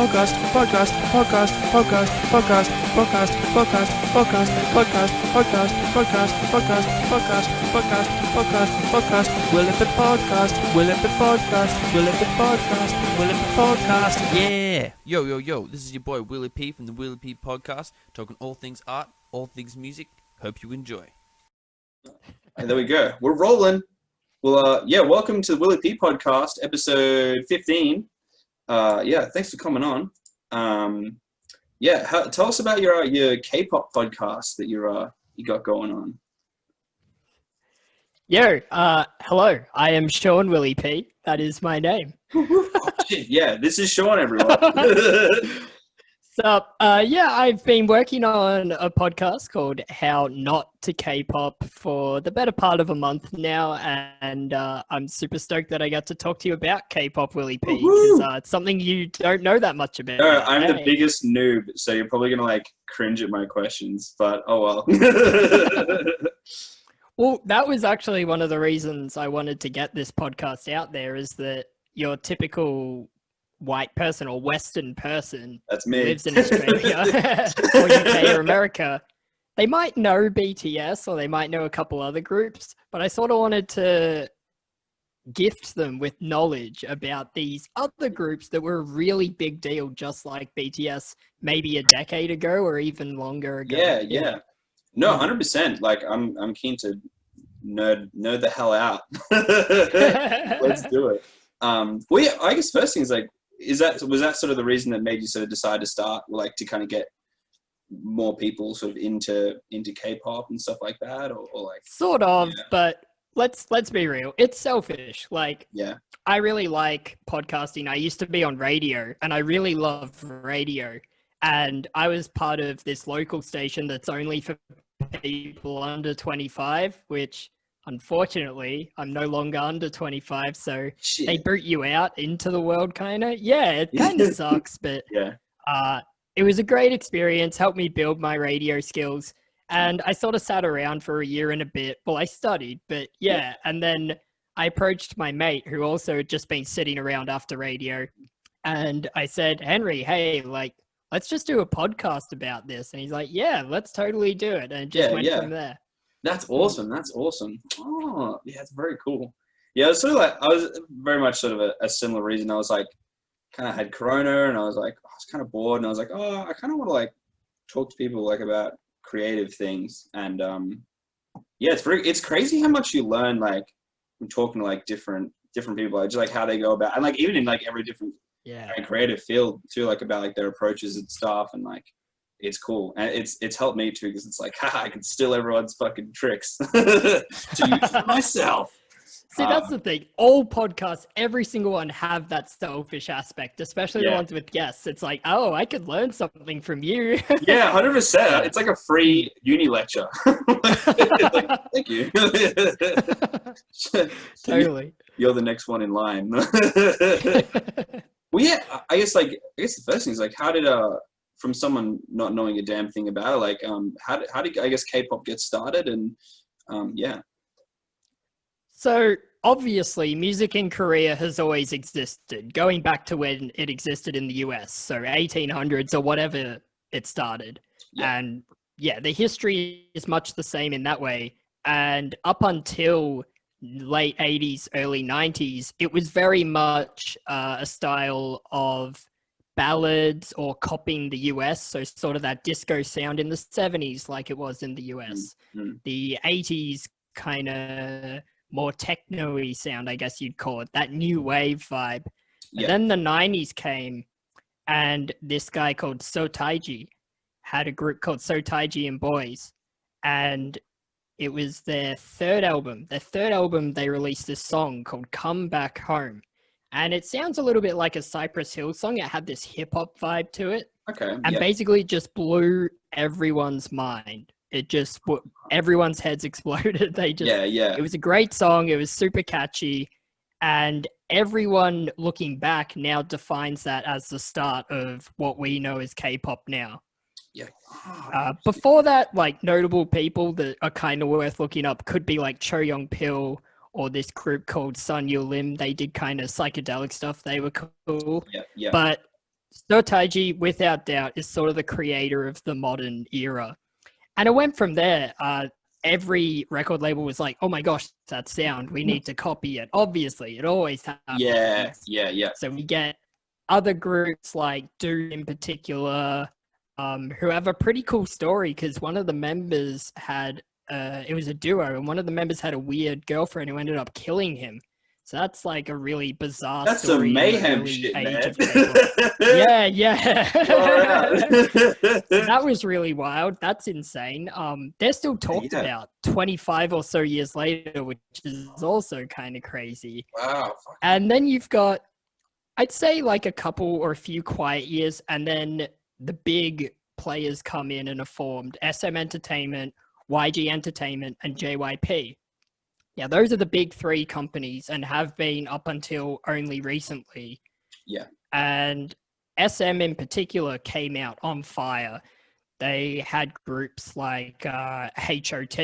podcast, podcast, podcast, podcast, podcast, podcast, podcast, podcast, podcast, podcast, podcast, podcast, podcast, podcast, podcast, podcast, Will It Be Podcast, Will It Be Podcast, Will It Be Podcast, Will It Be Podcast, yeah! Yo, this is your boy Willie P from the Willie P Podcast, talking all things art, all things music. Hope you enjoy. And there we go. We're rolling. Well, welcome to the Willie P Podcast, episode 15. Thanks for coming on. Tell us about your Kpop podcast that you got going on. Hello. I am Sean Willie P. That is my name. Oh, shit. Yeah, this is Sean, everyone. So, I've been working on a podcast called How Not to K-Pop for the better part of a month now, and I'm super stoked that I got to talk to you about K-Pop, Willie P, because it's something you don't know that much about. No, I'm the biggest noob, so you're probably going to cringe at my questions, but oh well. Well, that was actually one of the reasons I wanted to get this podcast out there, is that your typical white person or Western person that's me lives in Australia or UK or America, they might know BTS or they might know a couple other groups, but I sort of wanted to gift them with knowledge about these other groups that were a really big deal, just like BTS maybe a decade ago or even longer ago. Yeah. No, 100%. I'm keen to nerd the hell out. Let's do it. I guess first thing is was that sort of the reason that made you sort of decide to start, to kind of get more people sort of into K-pop and stuff like that, or sort of, yeah. But let's be real, it's selfish. I really like podcasting. I used to be on radio and I really love radio, and I was part of this local station that's only for people under 25, which unfortunately, I'm no longer under 25, so Shit. They boot you out into the world, kind of. Yeah, it kind of sucks, but it was a great experience, helped me build my radio skills, and I sort of sat around for a year and a bit. Well, I studied, but yeah, and then I approached my mate, who also had just been sitting around after radio, and I said, Henry, hey, let's just do a podcast about this. And he's like, yeah, let's totally do it, and it just went from there. That's awesome. Oh, yeah, it's very cool. Yeah, it was sort of I was very much sort of a similar reason. I was kind of had Corona, and I was kind of bored, and I was I kind of want to talk to people about creative things. And it's crazy how much you learn from talking to different people, just how they go about, and even in every different creative field too, about their approaches and stuff, and it's cool, and it's helped me too, because it's I can steal everyone's fucking tricks to use for myself. See, that's the thing. All podcasts, every single one, have that selfish aspect, especially the ones with guests. It's I could learn something from you. Yeah, 100%. It's a free uni lecture. Thank you. Totally. You're the next one in line. Well, yeah, I guess the first thing is how did from someone not knowing a damn thing about it, how did I guess K-pop get started? And So obviously music in Korea has always existed, going back to when it existed in the US, so 1800s or whatever it started. And the history is much the same in that way, and up until late 80s, early 90s, it was very much a style of ballads or copying the US, so sort of that disco sound in the 70s like it was in the US. The 80s kind of more techno-y sound, I guess you'd call it, that new wave vibe. And then the 90s came, and this guy called So Taiji had a group called So Taiji and Boys, and it was their third album. They released this song called Come Back Home. And it sounds a little bit like a Cypress Hill song. It had this hip-hop vibe to it. Okay. And basically just blew everyone's mind. It just, everyone's heads exploded. It was a great song. It was super catchy. And everyone looking back now defines that as the start of what we know as K-pop now. Yeah. Before that, notable people that are kind of worth looking up could be Cho Young-pil, or this group called Sun Yu Lim. They did kind of psychedelic stuff. They were cool. Yeah. But Taiji, without doubt, is sort of the creator of the modern era. And it went from there. Every record label was like, oh my gosh, that sound, we need to copy it. Obviously, it always happens. Yeah. So we get other groups like Do in particular, who have a pretty cool story because one of the members had, it was a duo, and one of the members had a weird girlfriend who ended up killing him. So that's like a really bizarre That's story. some mayhem shit, man. Yeah. So that was really wild. That's insane. They're still talked about 25 or so years later, which is also kind of crazy. Wow. And then you've got, I'd say like a couple or a few quiet years, and then the big players come in and are formed. SM Entertainment, YG Entertainment, and JYP. Yeah, those are the big three companies and have been up until only recently. Yeah. And SM in particular came out on fire. They had groups like HOT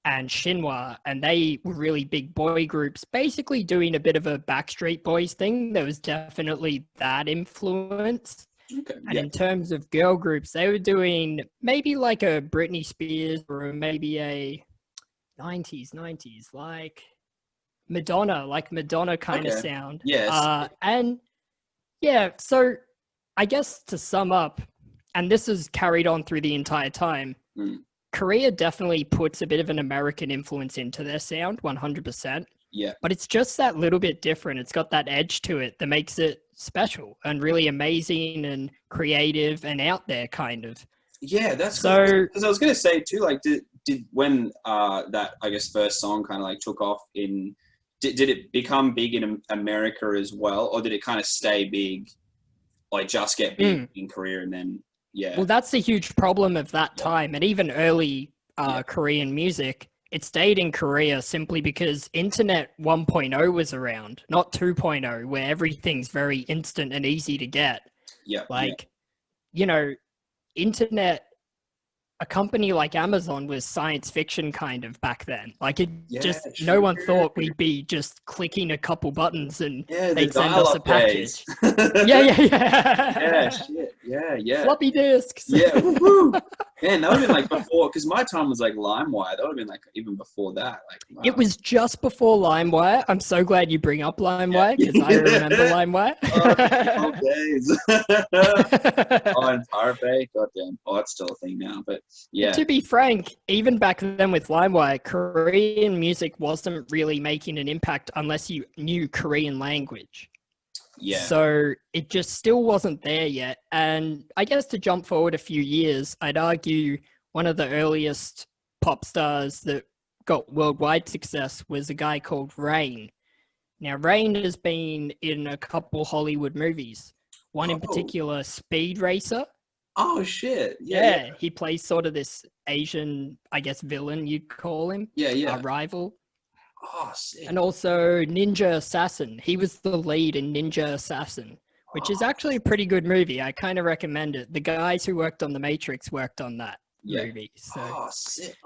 and Shinhwa, and they were really big boy groups, basically doing a bit of a Backstreet Boys thing. There was definitely that influence. Okay. And in terms of girl groups, they were doing maybe like a Britney Spears or maybe a 90s, like Madonna kind of sound. Yes. And yeah, so I guess to sum up, and this is carried on through the entire time, Korea definitely puts a bit of an American influence into their sound, 100%. Yeah. But it's just that little bit different. It's got that edge to it that makes it special and really amazing and creative and out there kind of. Yeah, that's so. Because I was going to say too, like, did when that, I guess, first song kind of like took off in, did it become big in America as well, or did it kind of stay big, like just get big in Korea and then Well, that's the huge problem of that time, and even early Korean music. It stayed in Korea simply because Internet 1.0 was around, not 2.0, where everything's very instant and easy to get. Yeah. You know, Internet, a company like Amazon was science fiction kind of back then. Like no one thought we'd be just clicking a couple buttons and they'd send us a package. Yeah, shit. Yeah. Floppy disks. Yeah. Woo-hoo. Man, that would have been like before, because my time was like LimeWire. That would have been like even before that. Like, wow. It was just before LimeWire. I'm so glad you bring up LimeWire because I remember LimeWire. Oh, days. And Pirate Bay. Goddamn. Oh, that's still a thing now. But yeah. To be frank, even back then with LimeWire, Korean music wasn't really making an impact unless you knew Korean language. Yeah. So it just still wasn't there yet. And I guess to jump forward a few years, I'd argue one of the earliest pop stars that got worldwide success was a guy called Rain. Now, Rain has been in a couple Hollywood movies. One in particular, Speed Racer. Oh, shit. Yeah. He plays sort of this Asian, I guess, villain, you'd call him. Yeah. A rival. Oh, sick. And also Ninja Assassin. He was the lead in Ninja Assassin, which is actually a pretty good movie. I kind of recommend it. The guys who worked on The Matrix worked on that movie. So, sick.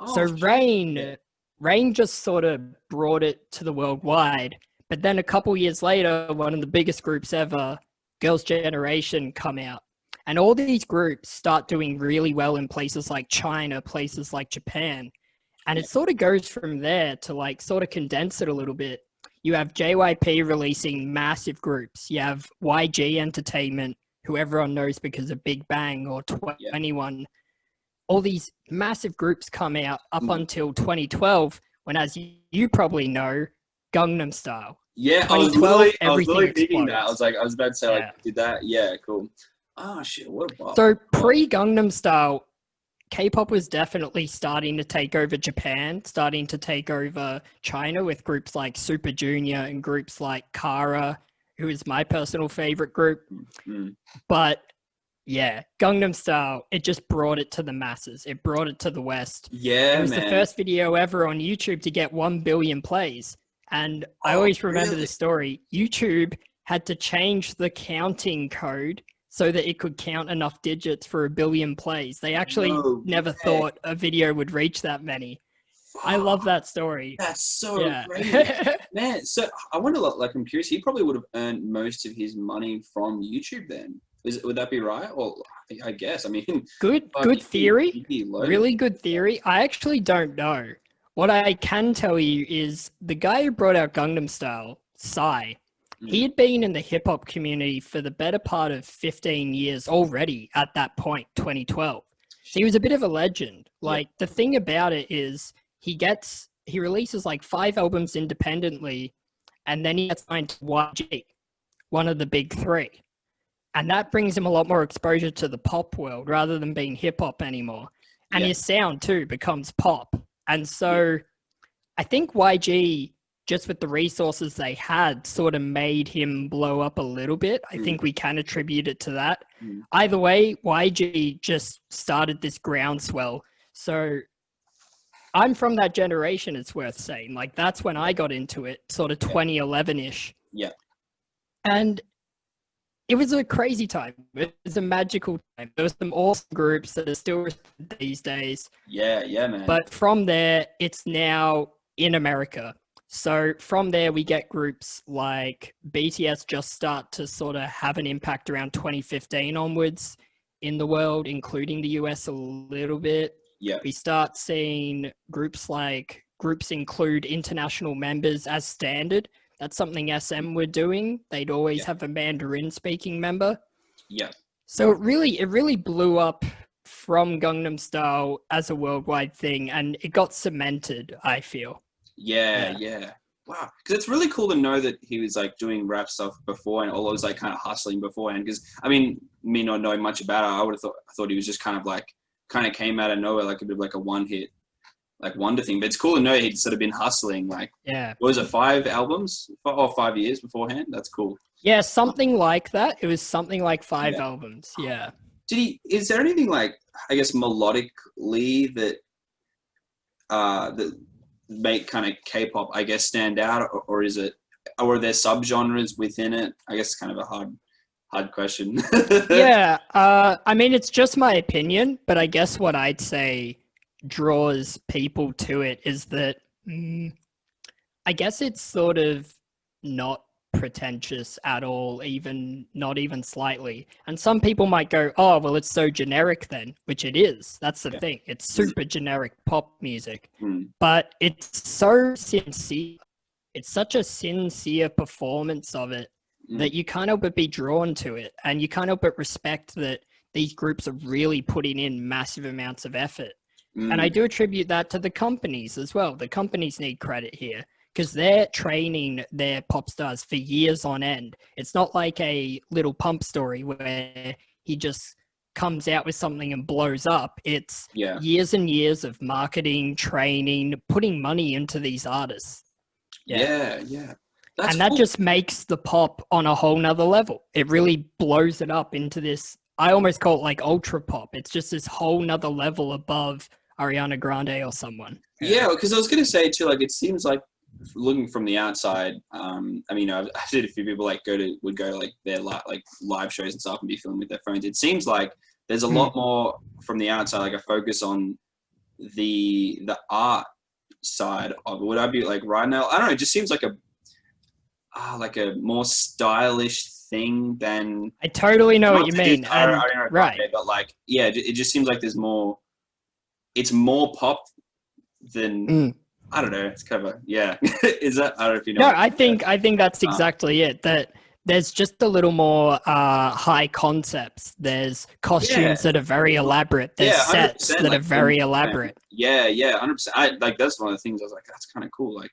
Rain just sort of brought it to the worldwide. But then a couple years later, one of the biggest groups ever, Girls' Generation, come out. And all these groups start doing really well in places like China, places like Japan. And it sort of goes from there to like sort of condense it a little bit. You have JYP releasing massive groups. You have YG Entertainment, who everyone knows because of Big Bang or 21. All these massive groups come out up until 2012, when, as you probably know, Gangnam Style. Yeah, I was literally thinking that. I was about to say, did that? Yeah, cool. Oh, shit, what a bop. So pre-Gangnam Style, K-pop was definitely starting to take over Japan, starting to take over China with groups like Super Junior and groups like Kara, who is my personal favorite group. But yeah, Gangnam Style, it just brought it to the masses. It brought it to the West. Yeah, it was the first video ever on YouTube to get 1 billion plays. And I always remember this story. YouTube had to change the counting code so that it could count enough digits for 1 billion plays. They actually never thought a video would reach that many. I love that story. That's so great. Man, so I wonder, like, I'm curious, he probably would have earned most of his money from YouTube then. Would that be right? Well, I guess. I mean, Good theory. Really good theory. I actually don't know. What I can tell you is the guy who brought out Gangnam Style, Psy, he had been in the hip hop community for the better part of 15 years already at that point, 2012. So he was a bit of a legend. Like, the thing about it is he releases like 5 albums independently, and then he gets signed to YG, one of the big 3. And that brings him a lot more exposure to the pop world rather than being hip hop anymore. And his sound too becomes pop. And so I think YG, just with the resources they had, sort of made him blow up a little bit. I think we can attribute it to that. Either way, YG just started this groundswell. So I'm from that generation, it's worth saying. Like, that's when I got into it, sort of 2011-ish. Yeah. And it was a crazy time. It was a magical time. There were some awesome groups that are still respected these days. Yeah, man. But from there, it's now in America. So from there, we get groups like BTS just start to sort of have an impact around 2015 onwards in the world, including the US a little bit. Yeah. We start seeing groups include international members as standard. That's something SM were doing. They'd always have a Mandarin speaking member. Yeah. So it really blew up from Gangnam Style as a worldwide thing, and it got cemented, I feel. Yeah. Wow. Because it's really cool to know that he was like doing rap stuff before and all those like kind of hustling beforehand. Because I mean, me not knowing much about it, I thought he was just kind of came out of nowhere, like a bit of like a one hit, like wonder thing. But it's cool to know he'd sort of been hustling. Like, what was it, 5 albums or 5 years beforehand? That's cool. Yeah, something like that. It was something like 5 albums. Yeah. Is there anything like, I guess, melodically that that make kind of K-pop, I guess, stand out, or is it, or are there subgenres within it? I guess it's kind of a hard question. Yeah, I mean, it's just my opinion, but I guess what I'd say draws people to it is that I guess it's sort of not pretentious at all, not even slightly. And some people might go, oh, well, it's so generic then, which it is. That's the thing. It's super generic pop music, but it's so sincere. It's such a sincere performance of it that you can't help but be drawn to it. And you can't help but respect that these groups are really putting in massive amounts of effort. And I do attribute that to the companies as well. The companies need credit here, because they're training their pop stars for years on end. It's not like a Little Pump story where he just comes out with something and blows up. It's years and years of marketing, training, putting money into these artists. Yeah. And that just makes the pop on a whole nother level. It really blows it up into this, I almost call it like ultra pop. It's just this whole nother level above Ariana Grande or someone. Yeah, because I was going to say too, like, it seems like, looking from the outside, I mean, I've seen a few people like would go like their live shows and stuff and be filming with their phones. It seems like there's a lot more from the outside, like a focus on the art side of it. Would I be like right now? I don't know. It just seems like a more stylish thing than. I totally know what you mean. I don't know, right? But like, yeah, it just seems like there's more. It's more pop than. I don't know. It's kind of Is that? I don't know if you know. No, I think that's exactly it. That there's just a little more high concepts. There's costumes that are very elaborate. There's sets that are very elaborate. Yeah, 100%. Like that's one of the things I was like, that's kind of cool. Like,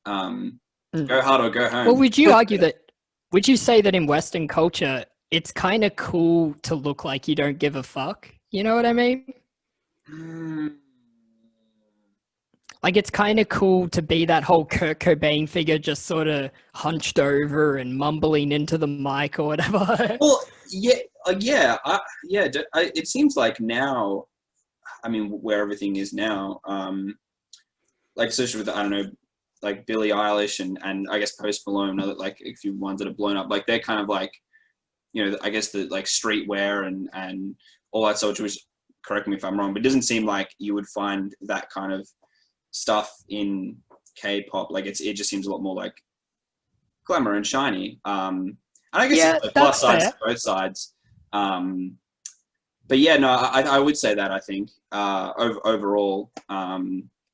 go hard or go home. Well, would you argue that? Would you say that in Western culture, it's kind of cool to look like you don't give a fuck? You know what I mean? Like, it's kind of cool to be that whole Kurt Cobain figure, just sort of hunched over and mumbling into the mic or whatever. Well, it seems like now, I mean, where everything is now, like especially with, I don't know, like Billie Eilish and I guess Post Malone, like a few ones that have blown up, like they're kind of like, you know, I guess the like streetwear and all that sort, which, correct me if I'm wrong, but it doesn't seem like you would find that kind of stuff in K-pop. Like it just seems a lot more like glamour and shiny. And I guess it's like plus sides to both sides. But yeah, no, I would say that I think overall.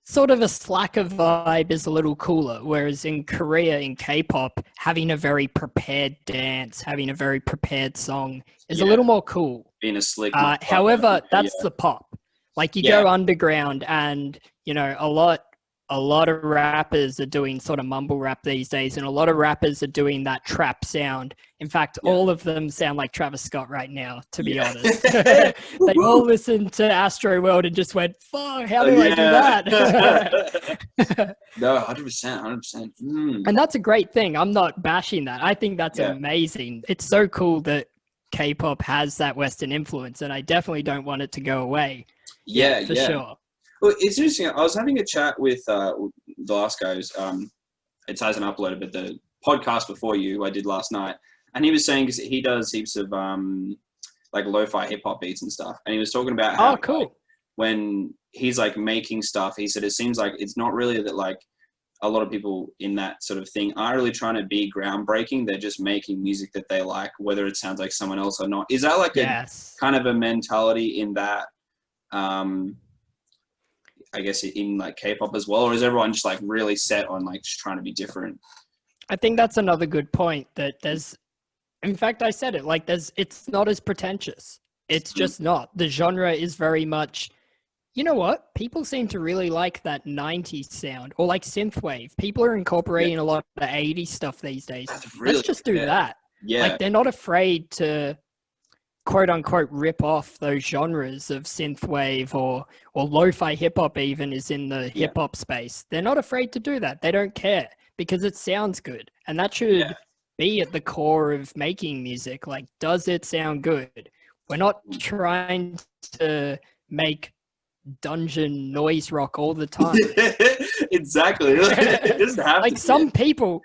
Sort of a slacker vibe is a little cooler, whereas in Korea, in K-pop, having a very prepared dance, having a very prepared song is a little more cool. Being a slick. However, that's the pop. Like you go underground, and you know a lot of rappers are doing sort of mumble rap these days, and a lot of rappers are doing that trap sound. In fact, all of them sound like Travis Scott right now, to be honest. They all listened to Astro World and just went, fuck, how do I do that? No, 100%. And that's a great thing. I'm not bashing that. I think that's amazing. It's so cool that K-pop has that Western influence, and I definitely don't want it to go away. Yeah, for sure. Well, it's interesting. I was having a chat with the last guys. It hasn't uploaded, but the podcast before you I did last night, and he was saying, because he does heaps of like lo-fi hip hop beats and stuff, and he was talking about how cool. Like, when he's like making stuff, he said it seems like it's not really that like a lot of people in that sort of thing aren't really trying to be groundbreaking. They're just making music that they like, whether it sounds like someone else or not. Is that like a kind of a mentality in that? I guess in like K-pop as well, or is everyone just like really set on like just trying to be different? I think that's another good point, that there's, in fact, I said it, like it's not as pretentious. It's just not. The genre is very much, you know what? People seem to really like that 90s sound, or like synthwave. People are incorporating a lot of the 80s stuff these days. Really, let's just do that. Yeah. Like they're not afraid to quote unquote rip off those genres of synthwave or lo-fi hip hop even is in the hip hop space. They're not afraid to do that. They don't care because it sounds good. And that should be at the core of making music. Like, does it sound good? We're not trying to make dungeon noise rock all the time. Exactly. It doesn't have like to some people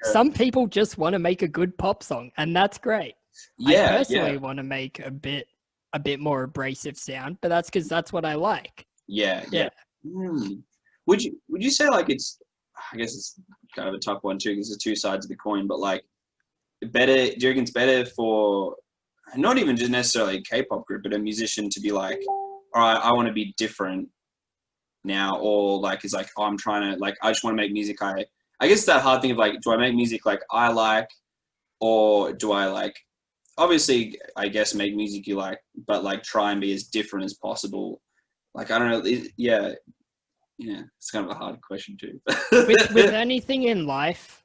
just want to make a good pop song, and that's great. I personally want to make a bit more abrasive sound, but that's because that's what I like. Yeah. Would you say like it's, I guess it's kind of a tough one too, because it's two sides of the coin, but like better, do you reckon it's better for not even just necessarily a K-pop group, but a musician to be like, all right, I want to be different now, or like it's like, oh, I'm trying to like, I just want to make music. I guess that hard thing of like, do I make music like I like, or do I like, obviously, I guess make music you like, but like try and be as different as possible. Like, I don't know. Yeah, it's kind of a hard question too. with anything in life,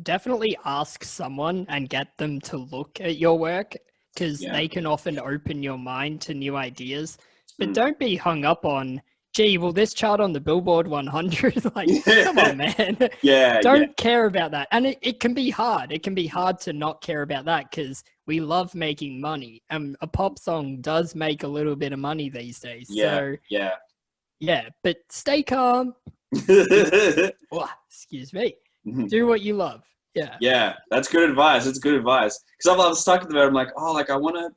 definitely ask someone and get them to look at your work, because they can often open your mind to new ideas. But don't be hung up on, gee, will this chart on the Billboard 100? Like, come on, man. Don't care about that. And it can be hard. It can be hard to not care about that, because we love making money. And a pop song does make a little bit of money these days. But stay calm. Excuse me. Do what you love. Yeah, that's good advice. That's good advice. Because I'm stuck at the moment. I'm like, oh, like I want to,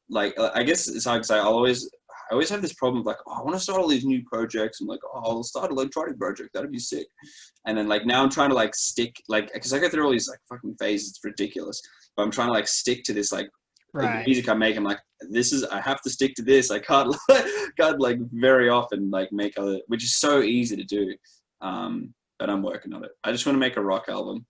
like, I guess it's hard to say. I always have this problem of like, oh, I want to start all these new projects. I'm like, oh, I'll start an electronic project. That'd be sick. And then like now I'm trying to like stick, like, because I go through all these like fucking phases. It's ridiculous. But I'm trying to like stick to this like the music I make. I'm like, I have to stick to this. I can't like very often like make other, which is so easy to do. But I'm working on it. I just want to make a rock album.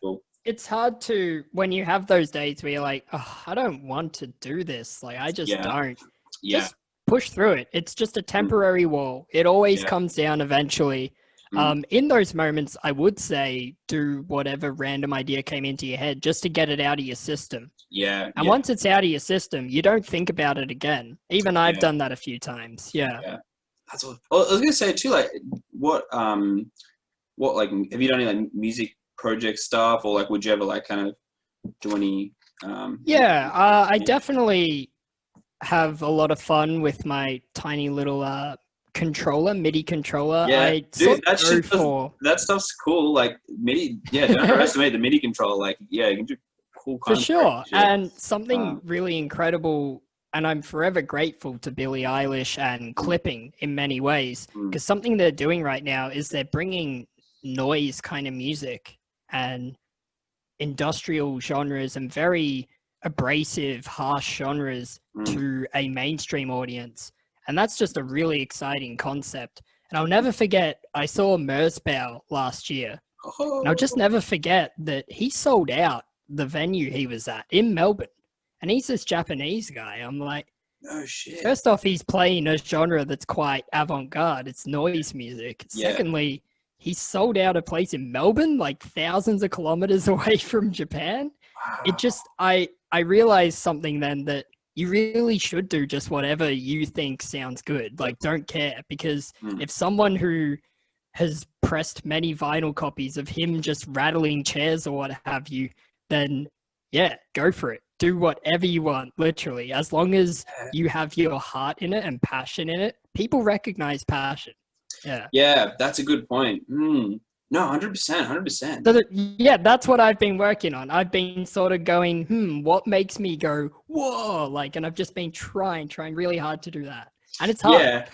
Cool. It's hard to, when you have those days where you're like, oh, I don't want to do this. Like, I just don't. Just push through it. It's just a temporary wall. It always comes down eventually. In those moments, I would say do whatever random idea came into your head just to get it out of your system. And once it's out of your system, you don't think about it again. Even I've done that a few times. That's what I was gonna say too. Like, what like have you done any like music project stuff, or like would you ever like kind of do any? I definitely have a lot of fun with my tiny little MIDI controller. That stuff's cool. Like MIDI, don't underestimate the MIDI controller. Like, you can do cool for sure. And something really incredible. And I'm forever grateful to Billie Eilish and clipping in many ways, because something they're doing right now is they're bringing noise kind of music, and industrial genres and very abrasive, harsh genres to a mainstream audience. And that's just a really exciting concept. And I'll never forget, I saw Merzbow last year. And I'll just never forget that he sold out the venue he was at in Melbourne. And he's this Japanese guy. I'm like, no shit. First off, he's playing a genre that's quite avant-garde. It's noise music. Yeah. Secondly, he sold out a place in Melbourne, like thousands of kilometers away from Japan. Wow. It just, I realized something then, that you really should do just whatever you think sounds good. Like, don't care, because if someone who has pressed many vinyl copies of him just rattling chairs or what have you, then yeah, go for it. Do whatever you want, literally. As long as you have your heart in it and passion in it, people recognize passion. Yeah. Yeah, that's a good point. No, 100%, 100%. So yeah, that's what I've been working on. I've been sort of going, what makes me go, whoa, like, and I've just been trying really hard to do that. And it's hard. Yeah.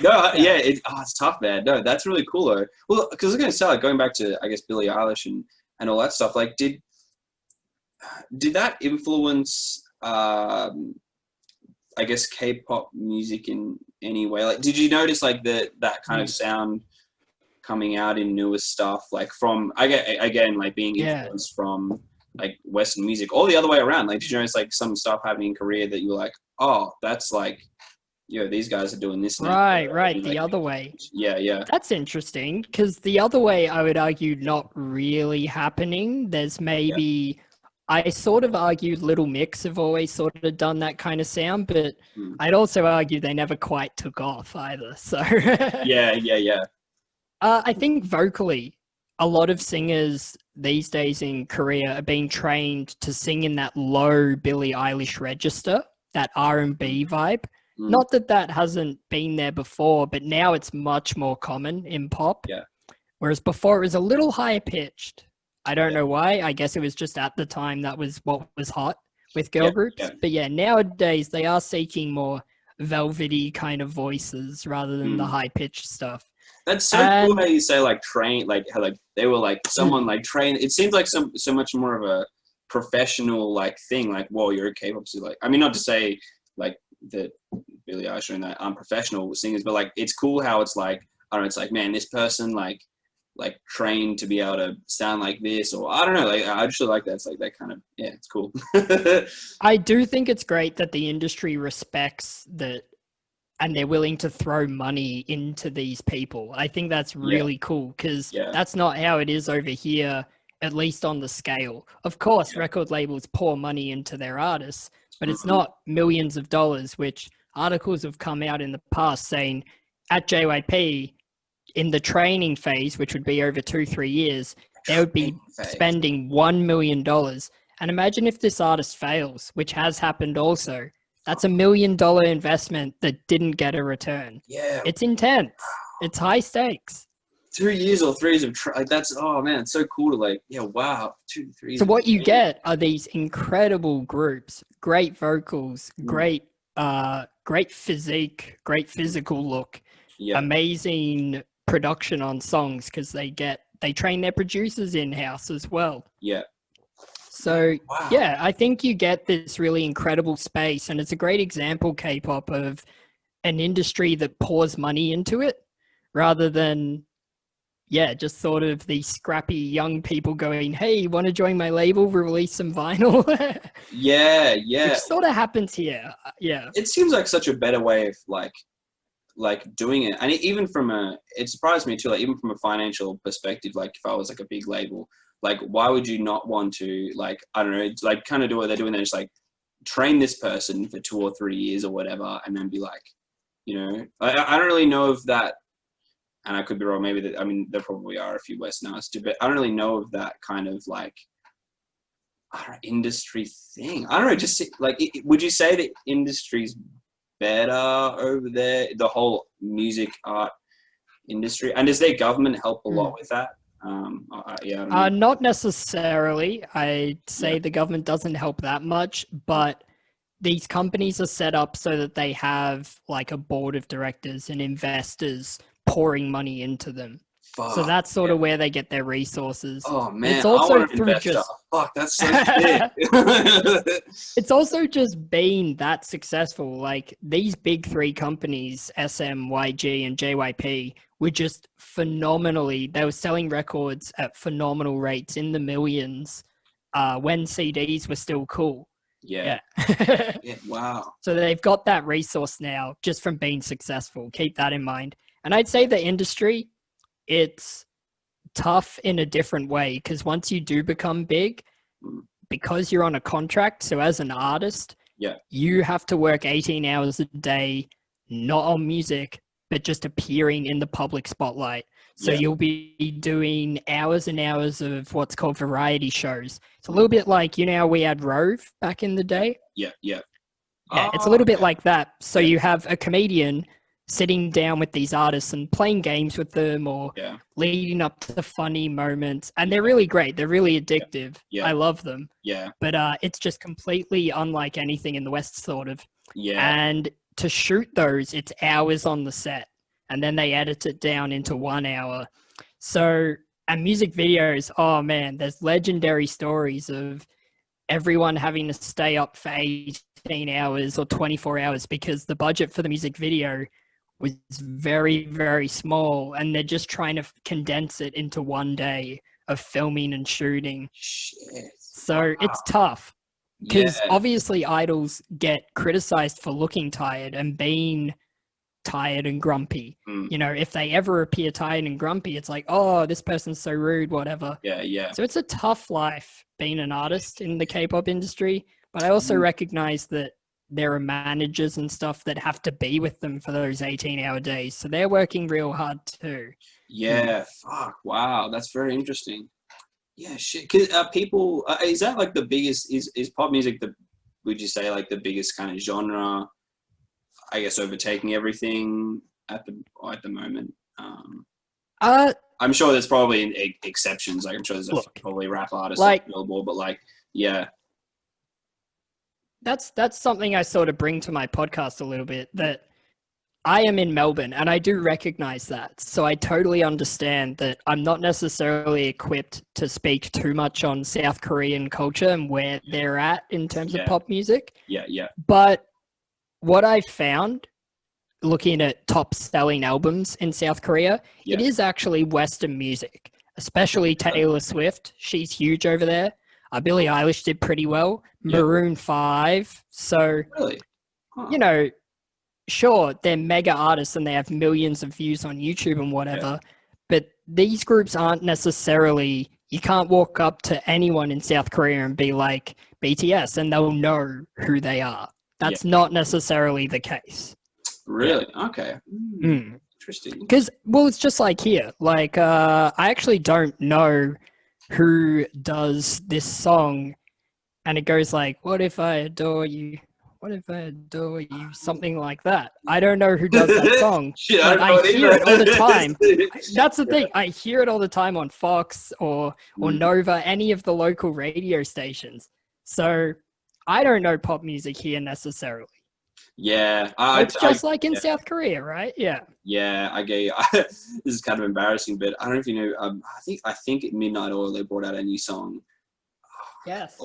No, yeah, it's tough, man. No, that's really cool, though. Well, because I was going to say, like, going back to, I guess, Billie Eilish and all that stuff, like, did that influence, I guess, K-pop music in any way? Like, did you notice, like, that kind of sound coming out in newer stuff, like, from, again, like, being influenced from, like, Western music, or the other way around? Like, did you notice, like, some stuff happening in Korea that you were like, oh, that's, like, these guys are doing this now. Right, like, the other way. Yeah. That's interesting, because the other way, I would argue, not really happening. There's maybe... I sort of argued Little Mix have always sort of done that kind of sound, but I'd also argue they never quite took off either. So yeah. I think vocally, a lot of singers these days in Korea are being trained to sing in that low Billie Eilish register, that R&B vibe. Not that hasn't been there before, but now it's much more common in pop. Yeah. Whereas before it was a little higher pitched. I don't know why. I guess it was just at the time that was what was hot with girl groups. Yeah. But yeah, nowadays they are seeking more velvety kind of voices rather than the high pitched stuff. That's so cool how you say like train, like how like they were like someone like trained. It seems like so much more of a professional like thing. Like, whoa, you're a K-pop singer. Like, I mean, not to say like that Billie Eilish and that unprofessional singers, but like it's cool how it's like, I don't know, it's like, man, this person like trained to be able to sound like this, or I don't know, like I just like that. It's like that kind of, yeah, it's cool. I do think it's great that the industry respects that and they're willing to throw money into these people. I think that's really cool, because that's not how it is over here, at least on the scale. Of course, record labels pour money into their artists, but it's not millions of dollars, which articles have come out in the past saying at JYP, in the training phase, which would be over 2-3 years, they would be spending $1 million. And imagine if this artist fails, which has happened also. That's $1 million investment that didn't get a return. Yeah. It's intense. It's high stakes. 2 years or 3 years of like that's, oh man, it's so cool to like, yeah, wow, 2 3 years. So what you get are these incredible groups, great vocals, great physique, great physical look, amazing production on songs, because they train their producers in-house as well. Yeah. So yeah, I think you get this really incredible space, and it's a great example, K-pop, of an industry that pours money into it rather than just sort of the scrappy young people going, hey, want to join my label, release some vinyl? yeah Which sort of happens here. Yeah, it seems like such a better way of like doing it. And even it surprised me too, like even from a financial perspective, like if I was like a big label, like why would you not want to, like, I don't know, like kind of do what they're doing there, just like train this person for 2 or 3 years or whatever, and then be like, you know, I don't really know if that, and I could be wrong, maybe that, I mean, there probably are a few Western artists too, but I don't really know of that kind of like, I don't know, industry thing. I don't know, just like, would you say the industry's better over there, the whole music art industry, and does their government help a lot with that? I don't know. Not necessarily. I'd say the government doesn't help that much, but these companies are set up so that they have like a board of directors and investors pouring money into them. Fuck, So that's sort of where they get their resources. Oh man, It's also I want an through investor. just Fuck, that's so sick. it's also just been that successful. Like these big three companies, SM, YG, and JYP, were just phenomenally. They were selling records at phenomenal rates in the millions when CDs were still cool. Yeah. Yeah. Wow. So they've got that resource now just from being successful. Keep that in mind. And I'd say the industry, it's tough in a different way because once you do become big, because you're on a contract, so as an artist, you have to work 18 hours a day, not on music, but just appearing in the public spotlight. So you'll be doing hours and hours of what's called variety shows. It's a little bit like, you know how we had Rove back in the day? Yeah. Yeah, it's a little bit like that. So you have a comedian sitting down with these artists and playing games with them or leading up to funny moments. And they're really great. They're really addictive. I love them. Yeah. But it's just completely unlike anything in the West, sort of. Yeah. And to shoot those, it's hours on the set. And then they edit it down into 1 hour. So, and music videos, oh man, there's legendary stories of everyone having to stay up for 18 hours or 24 hours because the budget for the music video was very, very small, and they're just trying to condense it into 1 day of filming and shooting. Shit. So it's tough because obviously idols get criticized for looking tired and being tired and grumpy. You know, if they ever appear tired and grumpy, it's like, oh, this person's so rude, whatever. Yeah. So it's a tough life being an artist in the K-pop industry, but I also recognize that there are managers and stuff that have to be with them for those 18-hour days. So they're working real hard too. Yeah, fuck, wow, that's very interesting. Yeah, shit. 'Cause people, is that like the biggest, is pop music would you say like the biggest kind of genre, I guess, overtaking everything at the moment? I'm sure there's probably exceptions. Like I'm sure there's probably rap artists like Billboard, but like, yeah. That's something I sort of bring to my podcast a little bit, that I am in Melbourne and I do recognize that. So I totally understand that I'm not necessarily equipped to speak too much on South Korean culture and where they're at in terms of pop music. Yeah. But what I found looking at top selling albums in South Korea, it is actually Western music, especially Taylor Swift. She's huge over there. Billie Eilish did pretty well. Maroon 5. So, you know, sure, they're mega artists and they have millions of views on YouTube and whatever, but these groups aren't necessarily, you can't walk up to anyone in South Korea and be like BTS and they'll know who they are. That's not necessarily the case. Really? Okay. Interesting. Because, well, it's just like here. Like, I actually don't know who does this song, and it goes like, what if I adore you? What if I adore you? Something like that. I don't know who does that song. Shit, but I hear it all the time. That's the thing. I hear it all the time on Fox or Nova, any of the local radio stations. So I don't know pop music here necessarily. Yeah. It's just like in South Korea, right? Yeah. Yeah, I get you. This is kind of embarrassing, but I don't know if you know, I think at Midnight Oil they brought out a new song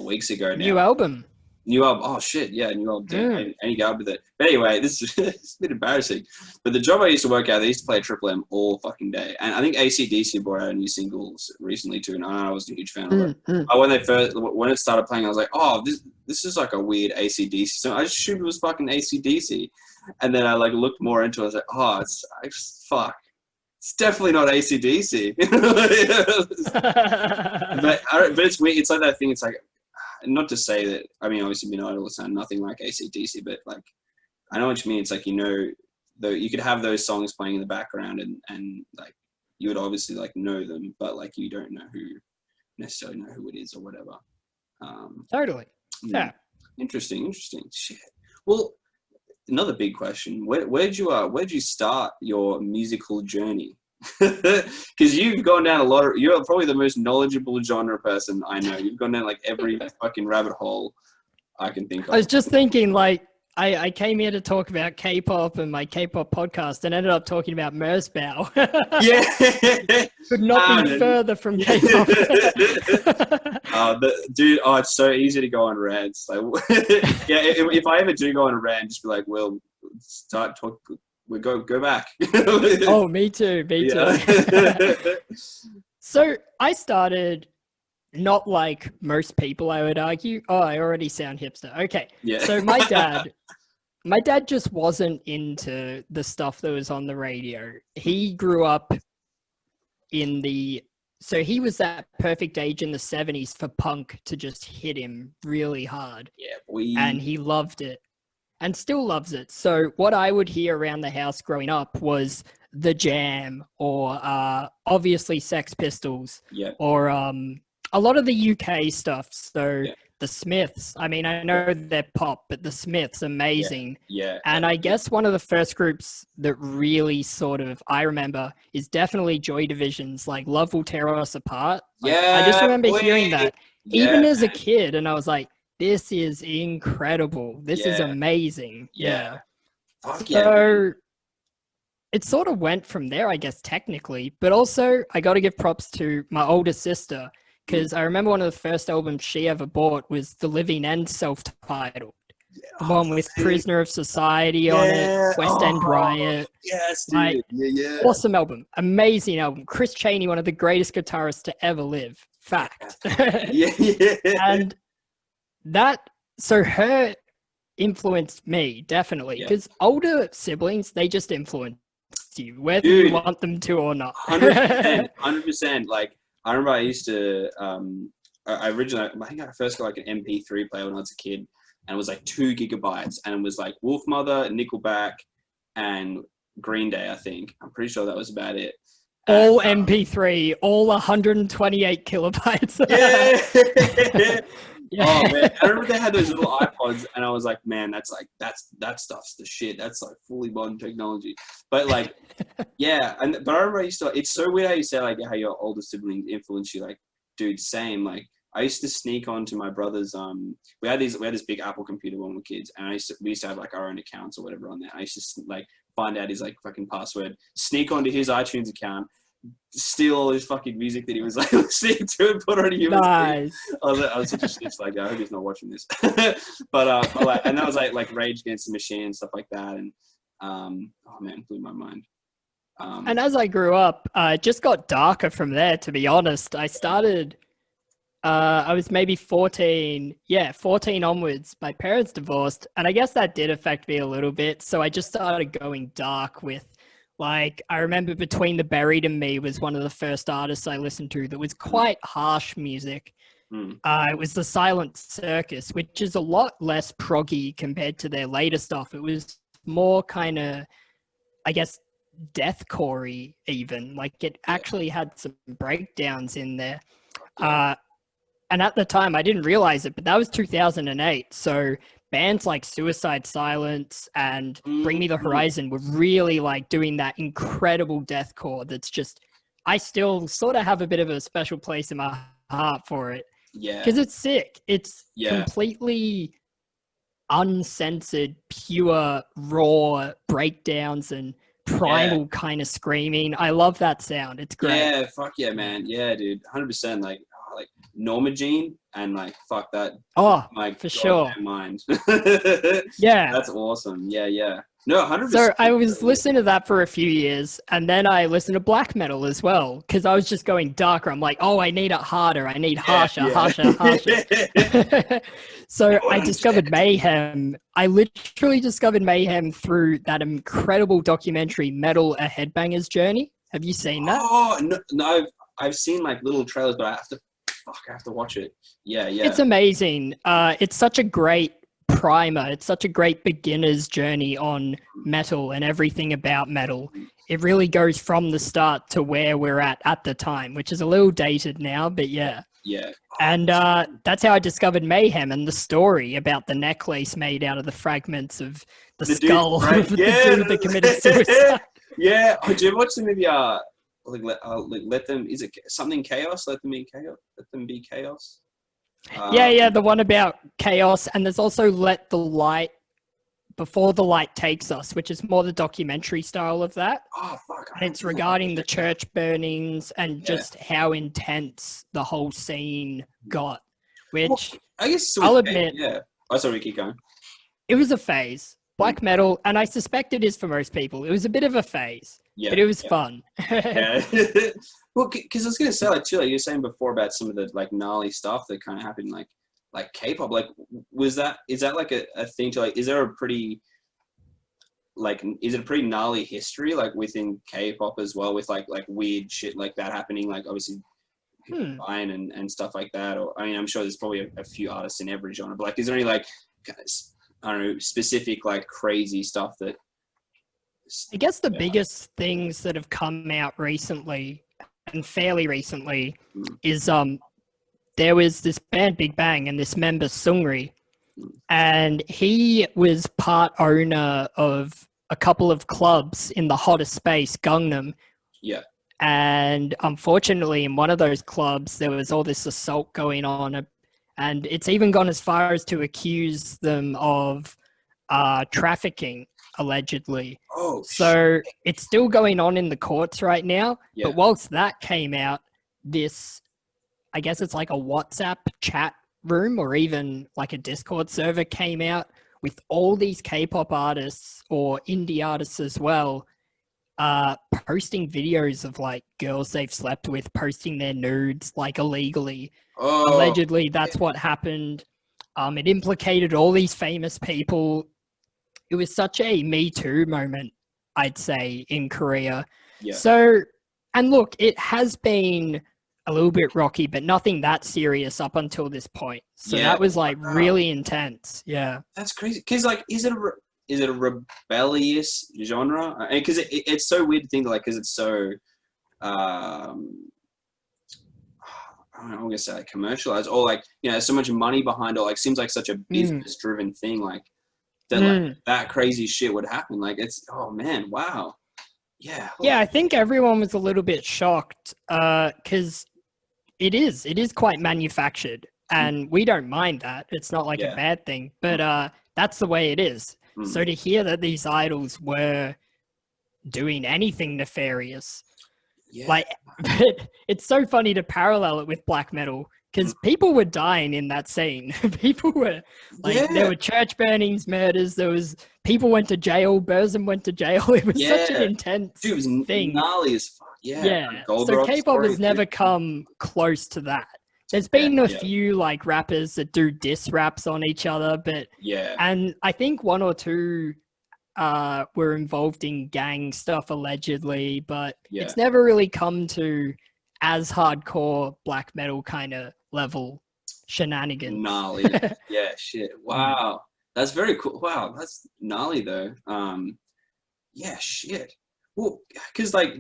weeks ago now. New album. Oh shit, yeah, new album. Any go with it. But anyway, this is it's a bit embarrassing. But the job I used to work at, they used to play Triple M all fucking day. And I think AC/DC brought out a new singles recently too, and I wasn't a huge fan of it. But when it started playing, I was like, oh, this is like a weird AC/DC song. I just assumed it was fucking AC/DC. And then I like looked more into it. I was like, oh, fuck. It's definitely not AC/DC. but it's weird. It's like that thing. It's like, not to say that, I mean, obviously Midnight Oil sound nothing like AC/DC, but like, I know what you mean. It's like, you know, though you could have those songs playing in the background and like, you would obviously like know them, but like, you don't necessarily know who it is or whatever. Totally. Yeah. Interesting. Shit. Well, another big question: where'd you start your musical journey? Because you've gone down you're probably the most knowledgeable genre person I know. You've gone down like every fucking rabbit hole I can think of. I was just thinking, like, I came here to talk about K-pop and my K-pop podcast and ended up talking about Merzbow. Yeah. Could not be further from K-pop. It's so easy to go on rants. Like, yeah, if I ever do go on a rant, just be like, well, start talk. We go back. Oh, me too. Yeah. So I started not like most people, I would argue. Oh, I already sound hipster. Okay. Yeah. So my dad just wasn't into the stuff that was on the radio. He grew up so he was that perfect age in the 70s for punk to just hit him really hard. Yeah, boy. And he loved it and still loves it. So what I would hear around the house growing up was The Jam or obviously Sex Pistols or a lot of the UK stuff. So the Smiths, I mean, I know they're pop, but the Smiths, amazing. Yeah. And I guess one of the first groups that really I remember is definitely Joy Division's like Love Will Tear Us Apart. Like, I just remember hearing that even as a kid, and I was like, this is incredible. This is amazing. Yeah. Fuck so it sort of went from there, I guess, technically. But also, I got to give props to my older sister, because I remember one of the first albums she ever bought was The Living End self-titled. The one with Prisoner of Society on it, West End Riot. Yes, dude. Like, awesome album. Amazing album. Chris Chaney, one of the greatest guitarists to ever live. Fact. And so her influenced me, definitely. Because older siblings, they just influence you, whether you want them to or not. 100%. Like, I remember I used to, I think I first got like an MP3 player when I was a kid, and it was like 2 gigabytes, and it was like Wolfmother, Nickelback, and Green Day, I think. I'm pretty sure that was about it. All MP3, all 128 kilobytes. Yeah. Oh man, I remember they had those little iPods, and I was like, man, that stuff's the shit. That's like fully modern technology. But like, but I remember it's so weird how you say like how your older siblings influence you. Like, dude, same. Like, I used to sneak onto my brother's. We had this big Apple computer when we were kids, and we used to have like our own accounts or whatever on there. I used to like find out his like fucking password, sneak onto his iTunes account, steal all his fucking music that he was like listening to and put on a USB. Nice. I was such a snitch like that. I hope he's not watching this. but like, and that was like Rage Against the Machine and stuff like that. And oh man, blew my mind. And as I grew up, it just got darker from there. To be honest, I started. I was maybe 14. Yeah, 14 onwards. My parents divorced, and I guess that did affect me a little bit. So I just started going dark with. Like, I remember Between the Buried and Me was one of the first artists I listened to that was quite harsh music. It was The Silent Circus, which is a lot less proggy compared to their later stuff. It was more kind of, I guess, deathcore-y even. Like, it actually had some breakdowns in there. And at the time, I didn't realize it, but that was 2008. So bands like Suicide Silence and Bring Me the Horizon were really like doing that incredible deathcore that's just, I still sort of have a bit of a special place in my heart for it. Yeah. Because it's sick. It's completely uncensored, pure, raw breakdowns and primal kind of screaming. I love that sound. It's great. Yeah, fuck yeah, man. Yeah, dude. 100%. Like Norma Jean and like fuck that. Oh, my for sure. Mind. Yeah. That's awesome. Yeah. No, 100%. So I was listening to that for a few years, and then I listened to black metal as well because I was just going darker. I'm like, oh, I need it harder. I need harsher. So I discovered Mayhem. I literally discovered Mayhem through that incredible documentary, Metal: A Headbanger's Journey. Have you seen that? Oh no, I've seen like little trailers, but I have to watch it. Yeah. It's amazing. It's such a great primer. It's such a great beginner's journey on metal and everything about metal. It really goes from the start to where we're at the time, which is a little dated now, but yeah. And that's how I discovered Mayhem and the story about the necklace made out of the fragments of the skull of the dude that committed suicide. Yeah. Oh, did you watch the movie let them, is it something chaos? Let them be chaos. Let them be chaos. The one about chaos, and there's also Let the Light Before the Light Takes Us, which is more the documentary style of that. Oh fuck! And it's regarding the church burnings and just how intense the whole scene got. Which I guess I'll admit, yeah. Oh, sorry, keep going. it was a phase. Black metal, and I suspect it is for most people. It was a bit of a phase, but it was fun. Yeah. Well, because I was gonna say like too, like you were saying before about some of the like gnarly stuff that kind of happened, like K-pop. Like, is that like a thing to like? Is there a pretty is it a pretty gnarly history like within K-pop as well, with like weird shit like that happening? Like obviously people dying and stuff like that. Or I mean, I'm sure there's probably a few artists in every genre. But like, is there any like I don't know, specific like crazy stuff that? I guess the biggest things that have come out recently and fairly recently is there was this band Big Bang and this member Sungri, and he was part owner of a couple of clubs in the hottest space, Gangnam. Yeah. And unfortunately, in one of those clubs, there was all this assault going on. And it's even gone as far as to accuse them of trafficking, allegedly. Oh, so it's still going on in the courts right now. Yeah. But whilst that came out, this, I guess it's like a WhatsApp chat room or even like a Discord server came out with all these K-pop artists or indie artists as well, posting videos of like girls they've slept with, posting their nudes like illegally. Allegedly, that's what happened. It implicated all these famous people. It was such a Me Too moment, I'd say, in Korea. Yeah. So, and look, it has been a little bit rocky, but nothing that serious up until this point. So that was like really intense. Yeah. That's crazy. Because like, is it a rebellious genre? Because it's so weird to think like, because it's so I'm gonna say like commercialized, or like, you know, there's so much money behind it, like seems like such a business driven thing, like that like that crazy shit would happen. Like it's, oh man, wow. Yeah. Yeah, I think everyone was a little bit shocked because it is quite manufactured, and we don't mind that. It's not like a bad thing, but that's the way it is. So to hear that these idols were doing anything nefarious, like, it's so funny to parallel it with black metal because people were dying in that scene. People were like, there were church burnings, murders. There was people went to jail. Burzum went to jail. It was such an intense Dude, it was thing. Gnarly as fuck. Yeah. So K-pop has never come close to that. There's been a few like rappers that do diss raps on each other, but and I think one or two were involved in gang stuff allegedly, but it's never really come to as hardcore black metal kind of level shenanigans. Gnarly. Yeah, shit. Wow. That's very cool. Wow, that's gnarly though. Yeah, shit. Well, because like,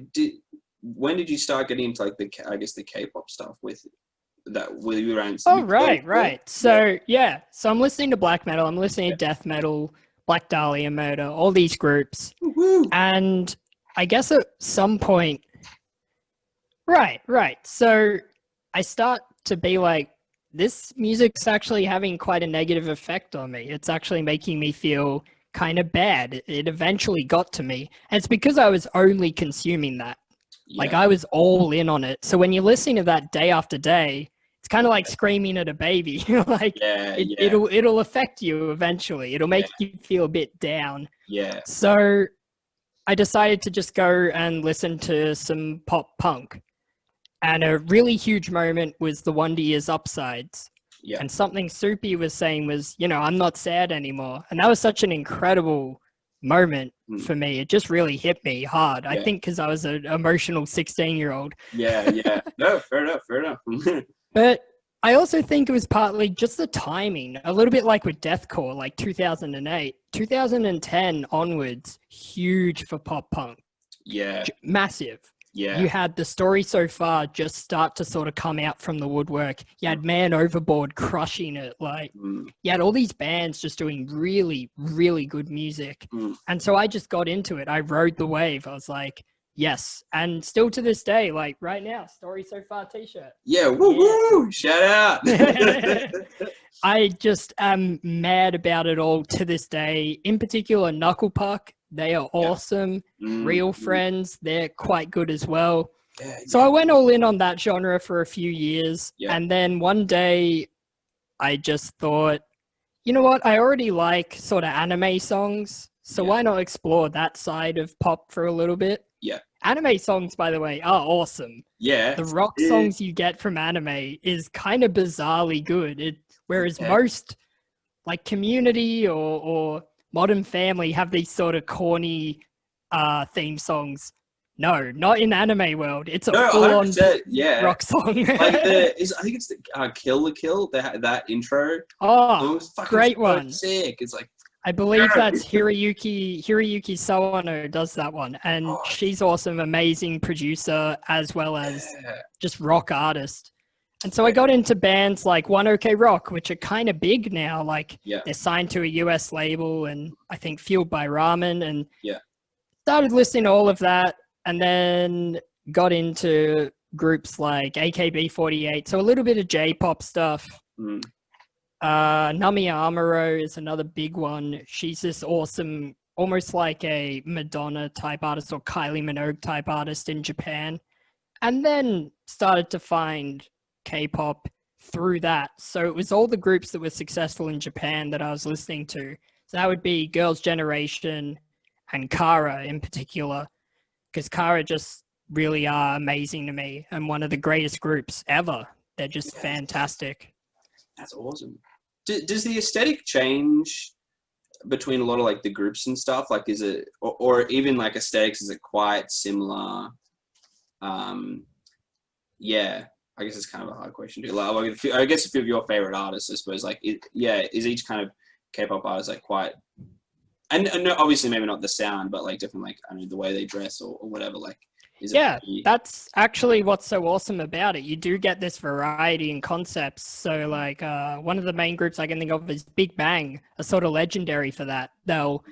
when did you start getting into like the K-pop stuff with you around? Oh, right. So so I'm listening to black metal. I'm listening to death metal, Black Dahlia Murder, all these groups. Woo-hoo. And I guess at some point, right. So I start to be like, this music's actually having quite a negative effect on me. It's actually making me feel kind of bad. It eventually got to me. And it's because I was only consuming that. Like I was all in on it. So when you're listening to that day after day, it's kind of like screaming at a baby. Like it'll affect you eventually. It'll make you feel a bit down. Yeah. So I decided to just go and listen to some pop punk. And a really huge moment was the Wonder Years Upsides. Yeah. And something Soupy was saying was, you know, I'm not sad anymore. And that was such an incredible moment for me. It just really hit me hard. I think because I was an emotional 16-year-old. Yeah. No, fair enough. But I also think it was partly just the timing, a little bit like with deathcore, like 2008, 2010 onwards, huge for pop punk. Yeah. Massive. Yeah. You had The Story So Far just start to sort of come out from the woodwork. You had Man Overboard crushing it. Like, you had all these bands just doing really, really good music. And so I just got into it. I rode the wave. I was like, Yes, and still to this day, like right now, Story So Far t-shirt. Yeah, woo! Shout out! I just am mad about it all to this day. In particular, Knuckle Puck, they are awesome. Real Friends, they're quite good as well. Yeah, so I went all in on that genre for a few years, and then one day I just thought, you know what? I already like sort of anime songs, so why not explore that side of pop for a little bit? Yeah. Anime songs, by the way, are awesome. Yeah. The rock songs you get from anime is kind of bizarrely good. Whereas most, like Community or Modern Family, have these sort of corny theme songs. No, not in anime world. It's a full-on rock song. I think it's the Kill la Kill, that intro. Oh, great one. Sick. It's like, I believe that's Hiroyuki Sawano does that one, and she's awesome, amazing producer as well as just rock artist. And so I got into bands like One OK Rock, which are kind of big now. Like they're signed to a US label, and I think Fueled by Ramen, and started listening to all of that, and then got into groups like AKB48, so a little bit of J-pop stuff. Nami Amuro is another big one. She's this awesome, almost like a Madonna type artist or Kylie Minogue type artist in Japan. And then started to find K-pop through that. So it was all the groups that were successful in Japan that I was listening to. So that would be Girls' Generation and Kara in particular, because Kara just really are amazing to me and one of the greatest groups ever. They're just fantastic. That's awesome. Does the aesthetic change between a lot of like the groups and stuff? Like, is it, or even like aesthetics, is it quite similar? Yeah, I guess it's kind of a hard question to like. I guess a few of your favorite artists, I suppose, like, is each kind of K-pop artist like quite, and no, obviously maybe not the sound, but like different, like, I don't know, the way they dress or whatever, like. That's actually what's so awesome about it. You do get this variety in concepts. So like one of the main groups I can think of is Big Bang, are sort of legendary for that. They'll,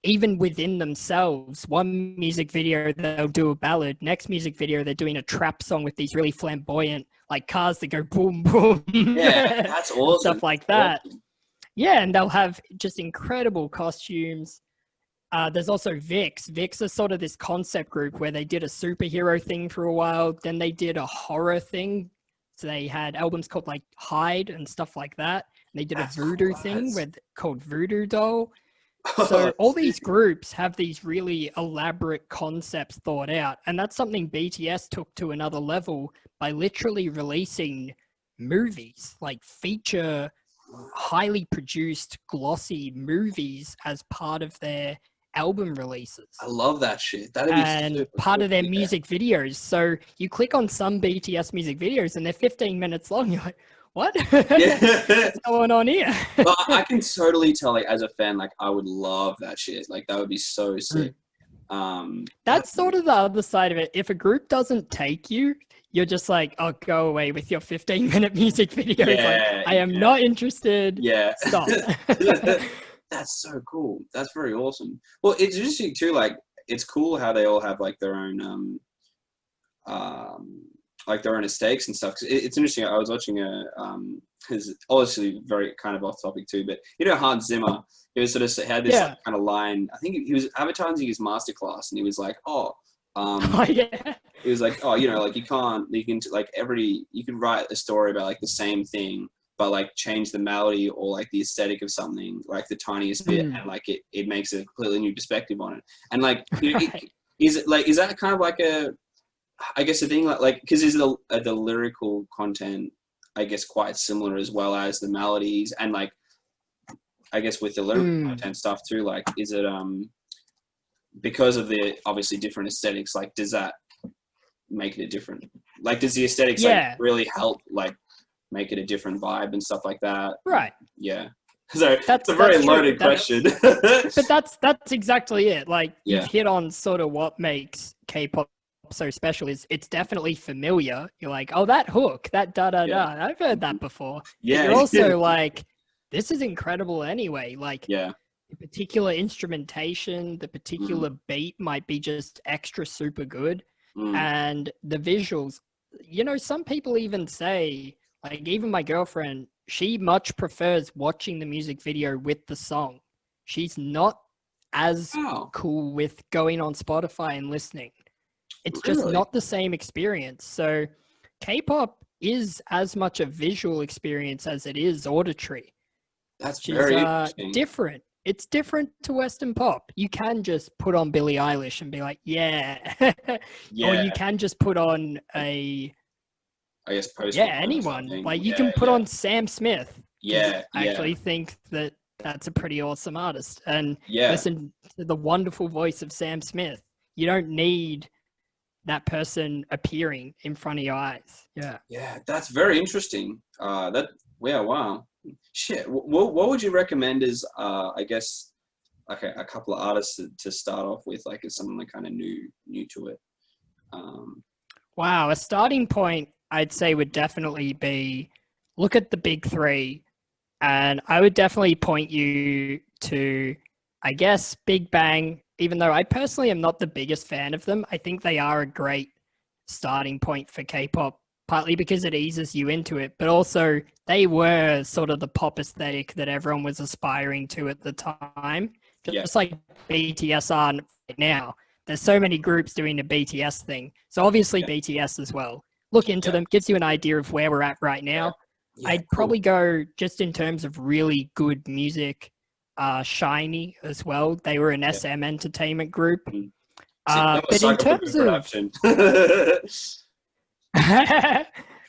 even within themselves, one music video they'll do a ballad, next music video they're doing a trap song with these really flamboyant like cars that go boom boom. Yeah, that's awesome. Stuff like that. Awesome. Yeah, and they'll have just incredible costumes. There's also VIX. VIX is sort of this concept group where they did a superhero thing for a while. Then they did a horror thing. So they had albums called like Hide and stuff like that. And they did a voodoo thing called Voodoo Doll. So all these groups have these really elaborate concepts thought out. And that's something BTS took to another level by literally releasing movies, like feature, highly produced, glossy movies as part of their album releases. I love that shit. That'd be part of their music videos. So you click on some BTS music videos and they're 15 minutes long. You're like, what? What's going on here? Well, I can totally tell, like, as a fan, like, I would love that shit. Like, that would be so sick. That's sort of the other side of it. If a group doesn't take you, you're just like, oh, go away with your 15-minute music videos. Like, I am not interested. Yeah. Stop. That's so cool. That's very awesome. Well, it's interesting too. Like, it's cool how they all have like their own, aesthetics and stuff. 'Cause it's interesting. I was watching his obviously very kind of off topic too, but you know, Hans Zimmer. He was sort of had this like, kind of line. I think he was advertising his masterclass, and he was like, he was like, oh, you know, like you can write a story about like the same thing, but like change the melody or like the aesthetic of something, like the tiniest bit, and like it makes a completely new perspective on it. And like, is that kind of like I guess a thing like because is the lyrical content, I guess, quite similar as well as the melodies, and like I guess with the lyrical content stuff too, like is it because of the obviously different aesthetics, like does that make it a different, like does the aesthetics like really help like make it a different vibe and stuff like that? Right. Yeah. So that's a very loaded question. But that's exactly it. Like you've hit on sort of what makes K-pop so special. Is it's definitely familiar. You're like, oh, that hook, that da-da-da. I've heard that before. Yeah. But you're also like, this is incredible anyway. Like the particular instrumentation, the particular beat might be just extra super good. And the visuals, you know, some people even say, like even my girlfriend, she much prefers watching the music video with the song. She's not as cool with going on Spotify and listening. It's just not the same experience. So K-pop is as much a visual experience as it is auditory. That's very interesting. Different. It's different to Western pop. You can just put on Billie Eilish and be like, yeah. Or you can just put on I guess anyone. Like you can put on Sam Smith. I actually think that that's a pretty awesome artist. And listen to the wonderful voice of Sam Smith. You don't need that person appearing in front of your eyes. Yeah, that's very interesting. Wow. Shit. What would you recommend as I guess like a couple of artists to start off with, like as someone like kind of new to it? Wow, a starting point I'd say would definitely be look at the big three, and I would definitely point you to, I guess, Big Bang. Even though I personally am not the biggest fan of them, I think they are a great starting point for K-pop, partly because it eases you into it, but also they were sort of the pop aesthetic that everyone was aspiring to at the time, just like BTS are right now. There's so many groups doing the BTS thing. So obviously BTS as well. Look into them, gives you an idea of where we're at right now. I'd probably go just in terms of really good music. Shiny as well. They were an SM entertainment group. But in terms of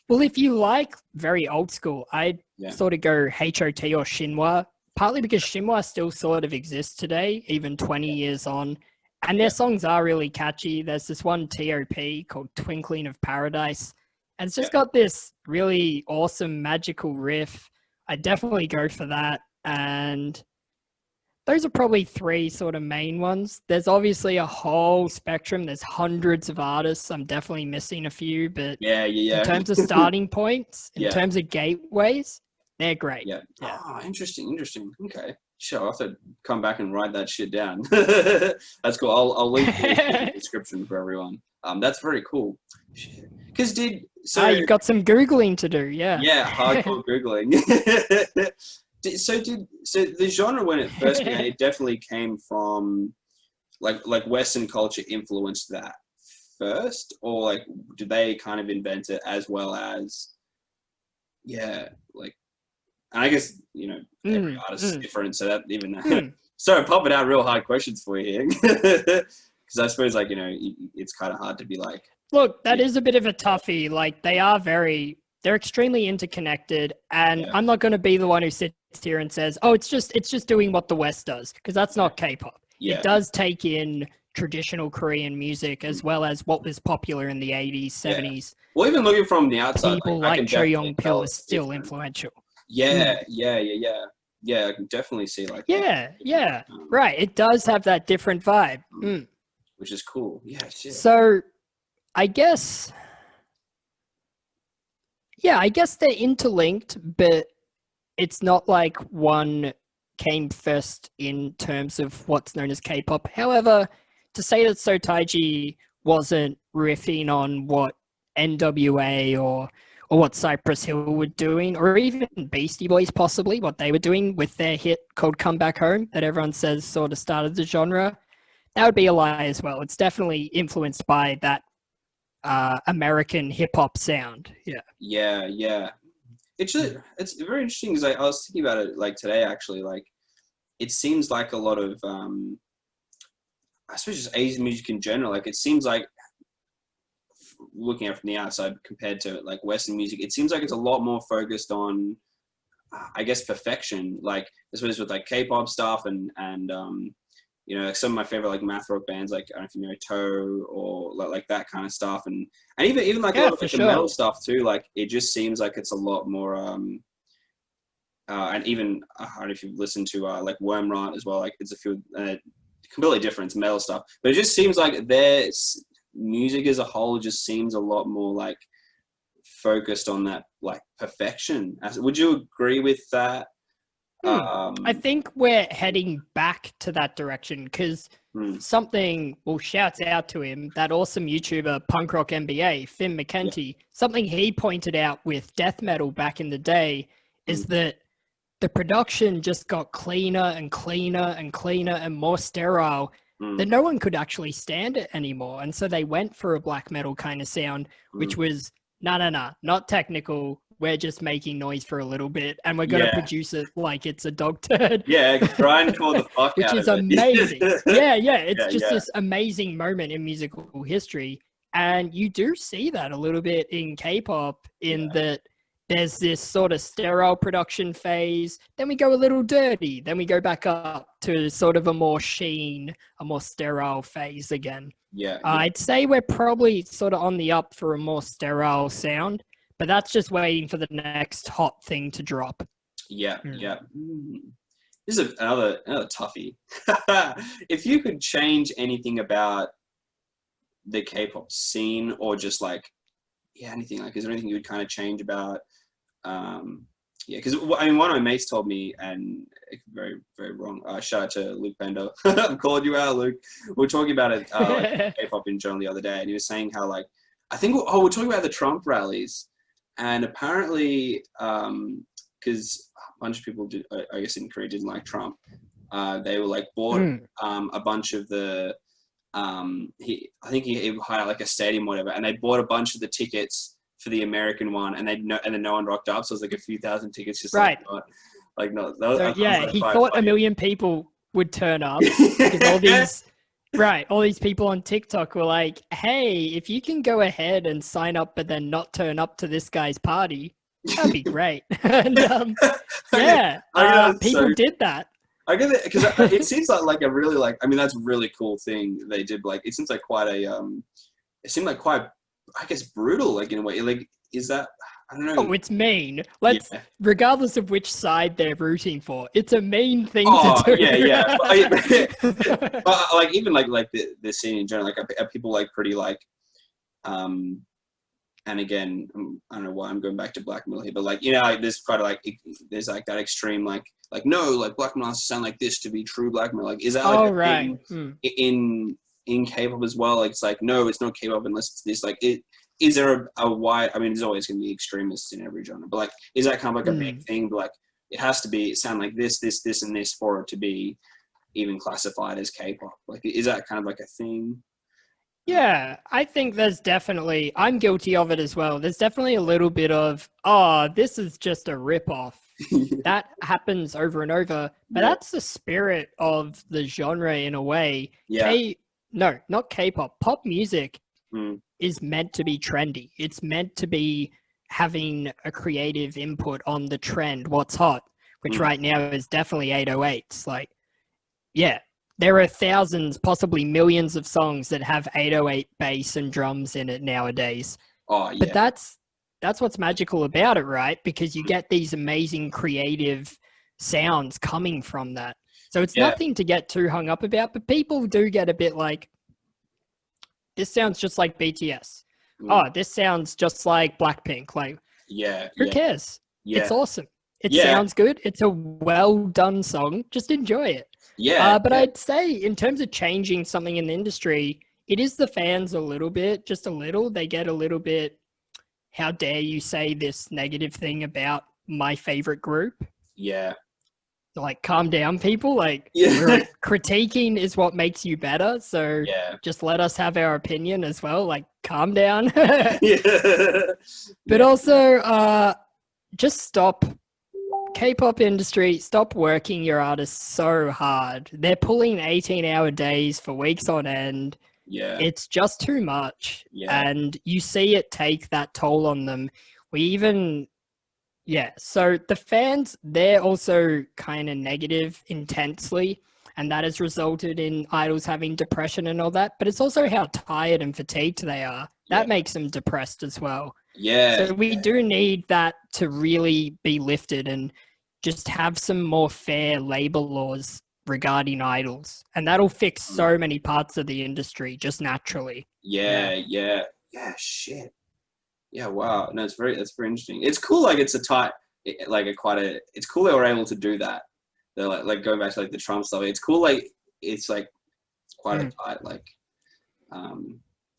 well, if you like very old school, I'd sort of go HOT or Shinhwa, partly because Shinhwa still sort of exists today, even 20 years on. And their songs are really catchy. There's this one TOP called Twinkling of Paradise. And it's just got this really awesome magical riff. I'd definitely go for that. And those are probably three sort of main ones. There's obviously a whole spectrum. There's hundreds of artists. I'm definitely missing a few, but in terms of starting points, in terms of gateways, they're great. Oh, interesting. Okay. Sure, I'll have to come back and write that shit down. That's cool. I'll leave the description for everyone. That's very cool. Because you've got some Googling to do, Yeah, hardcore Googling. So the genre when it first came, it definitely came from like Western culture influenced that first, or like did they kind of invent it as well as like, and I guess every artist is different, so that even sorry, popping out real hard questions for you here, because I suppose like it's kind of hard to be like. Look, that is a bit of a toughie. Like they're extremely interconnected, and I'm not going to be the one who sits here and says, "Oh, it's just doing what the West does," because that's not K-pop. It does take in traditional Korean music as well as what was popular in the 80s, 70s. Well, even looking from the outside, people like Cho Young-pil is still influential. Yeah, I can definitely see like. Right. It does have that different vibe, which is cool. Yeah. Shit. So, I guess they're interlinked, but it's not like one came first in terms of what's known as K-pop. However, to say that Sotaiji wasn't riffing on what NWA or what Cypress Hill were doing, or even Beastie Boys possibly, what they were doing with their hit called Come Back Home that everyone says sort of started the genre, that would be a lie as well. It's definitely influenced by that American hip-hop sound. Yeah. It's very interesting because I was thinking about it like today actually. Like it seems like a lot of I suppose just Asian music in general, like it seems like looking at it from the outside compared to like Western music, it seems like it's a lot more focused on I guess perfection, like I suppose with like K-pop stuff and like some of my favorite like math rock bands, like I don't know if you know Toe or like that kind of stuff, and even like a lot of like, the metal stuff too. Like it just seems like it's a lot more. And even I don't know if you've listened to like Wormrot as well. Like it's a few completely different. It's metal stuff, but it just seems like their music as a whole just seems a lot more like focused on that like perfection. Would you agree with that? I think we're heading back to that direction because something, well, shouts out to him, that awesome YouTuber, Punk Rock MBA, Finn McKenty, something he pointed out with death metal back in the day is that the production just got cleaner and cleaner and cleaner and more sterile that no one could actually stand it anymore. And so they went for a black metal kind of sound, which was, not technical. We're just making noise for a little bit and we're going to produce it like it's a dog turd. Yeah, grindcore the fuck which out is of amazing. it. It's just this amazing moment in musical history. And you do see that a little bit in K-pop in that there's this sort of sterile production phase. Then we go a little dirty. Then we go back up to sort of a more sheen, a more sterile phase again. I'd say we're probably sort of on the up for a more sterile sound, but that's just waiting for the next hot thing to drop. This is another toughie. If you could change anything about the K-pop scene or just like, anything, like, is there anything you would kind of change about? Because I mean, one of my mates told me, and very, very wrong. Shout out to Luke Bender. I'm calling you out, Luke. We were talking about it, like K-pop in general the other day, and he was saying how, like, I think we're talking about the Trump rallies, and apparently, because a bunch of people did, I guess in Korea didn't like Trump, they were like bought a bunch of the. I think he hired like a stadium, or whatever, and they bought a bunch of the tickets for the American one, and then no one rocked up, so it was like a few thousand tickets just he thought a million people would turn up because all these people on TikTok were like, hey, if you can go ahead and sign up but then not turn up to this guy's party, that'd be great. And people did that. I get it, because it seems like a really, like, I mean, that's a really cool thing they did. Like, it seems like quite a it seemed like quite, I guess, brutal, like, in a way. Like, is that, I don't know. Oh, it's mean. Regardless of which side they're rooting for, it's a mean thing to do. But like, even like the scene in general, like, are people like pretty like, and again, I don't know why I'm going back to black metal here, but like, like, there's quite a, like, there's like that extreme, like no, like, black metal has to sound like this to be true black metal. Like, is that like thing in K-pop as well? Like, it's like, no, it's not K-pop unless it's this. Like, is there a wide? I mean, there's always going to be extremists in every genre, but like, is that kind of like a big thing? But like, it has to sound like this, and this for it to be even classified as K-pop. Like, is that kind of like a thing? Yeah, I think there's definitely, I'm guilty of it as well. There's definitely a little bit of, this is just a rip-off. That happens over and over, but that's the spirit of the genre in a way. Not K-pop. Pop music is meant to be trendy. It's meant to be having a creative input on the trend, what's hot, which right now is definitely 808s. Like, there are thousands, possibly millions of songs that have 808 bass and drums in it nowadays. But that's what's magical about it, right? Because you get these amazing creative sounds coming from that. So it's nothing to get too hung up about, but people do get a bit like, this sounds just like BTS. This sounds just like Blackpink. Like, who cares? It's awesome. It sounds good. It's a well done song. Just enjoy it. But I'd say in terms of changing something in the industry, it is the fans a little bit, just a little. They get a little bit, how dare you say this negative thing about my favorite group? Like, calm down, people. Like, critiquing is what makes you better. So just let us have our opinion as well. Like, calm down. But also, just stop. K-pop industry, stop working your artists so hard. They're pulling 18-hour days for weeks on end. It's just too much. And you see it take that toll on them. So the fans, they're also kind of negative intensely, and that has resulted in idols having depression and all that. But it's also how tired and fatigued they are. That makes them depressed as well. So we do need that to really be lifted and just have some more fair labor laws regarding idols. And that'll fix so many parts of the industry just naturally. Shit. Wow. No, that's very interesting. It's cool. Like, it's a tight, it's cool they were able to do that. they're like going back to like the Trump stuff. It's cool. Like it's quite a tight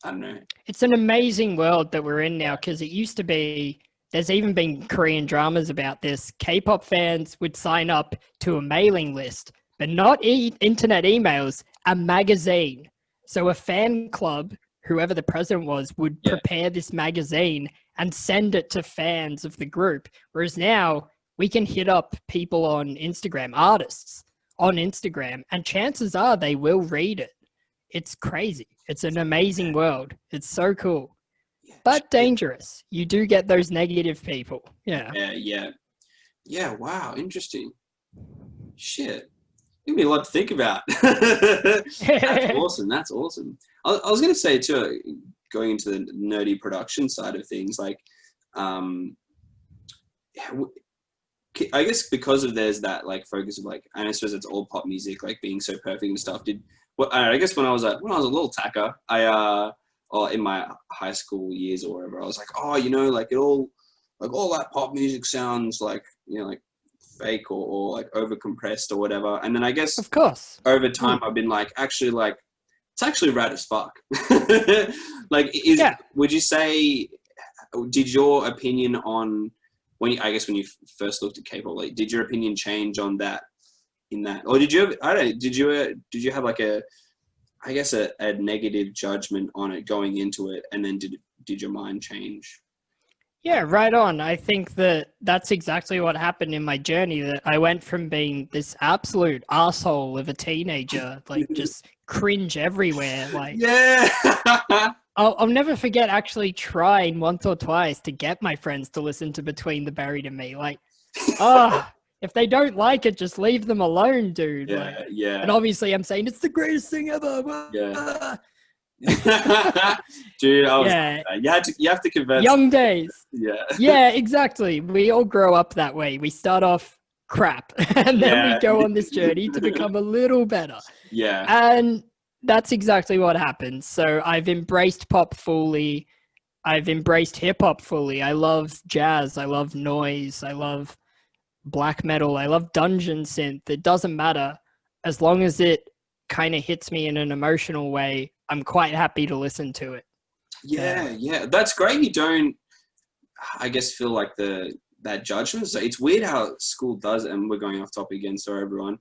I don't know. It's an amazing world that we're in now, because it used to be, there's even been Korean dramas about this. K-pop fans would sign up to a mailing list, but not internet emails, a magazine. So a fan club, whoever the president was, would prepare this magazine and send it to fans of the group. Whereas now we can hit up people on Instagram, artists on Instagram, and chances are they will read it. It's crazy. It's an amazing world. It's so cool, but dangerous. You do get those negative people. Yeah. Wow, interesting. Shit, give me a lot to think about. That's awesome. I was going to say too, going into the nerdy production side of things, like, I guess because of there's that like focus of like, and I suppose it's all pop music, like being so perfect and stuff. I guess when I was a little tacker, or in my high school years or whatever, I was like, oh, like it all, like all that pop music sounds like, like fake or like over compressed or whatever. And then I guess, of course, over time I've been like, actually, like it's actually rad as fuck. Like, would you say, did your opinion on when you first looked at K-pop, like, did your opinion change on that? Or did you have like a negative judgment on it going into it, and then did your mind change? Yeah, right on. I think that's exactly what happened in my journey, that I went from being this absolute asshole of a teenager, like just cringe everywhere. Like, yeah. I'll never forget actually trying once or twice to get my friends to listen to Between the Buried and Me. Like, if they don't like it, just leave them alone, dude. Yeah. And obviously I'm saying it's the greatest thing ever. Yeah. Dude, you have to convince. Young days. Yeah. Yeah, exactly. We all grow up that way. We start off crap and then we go on this journey to become a little better. Yeah. And that's exactly what happens. So I've embraced pop fully. I've embraced hip hop fully. I love jazz. I love noise. I love black metal. I love dungeon synth. It doesn't matter. As long as it kind of hits me in an emotional way, I'm quite happy to listen to it. Yeah. That's great. You don't, I guess, feel like that judgment. So it's weird how school does, and we're going off topic again, sorry everyone.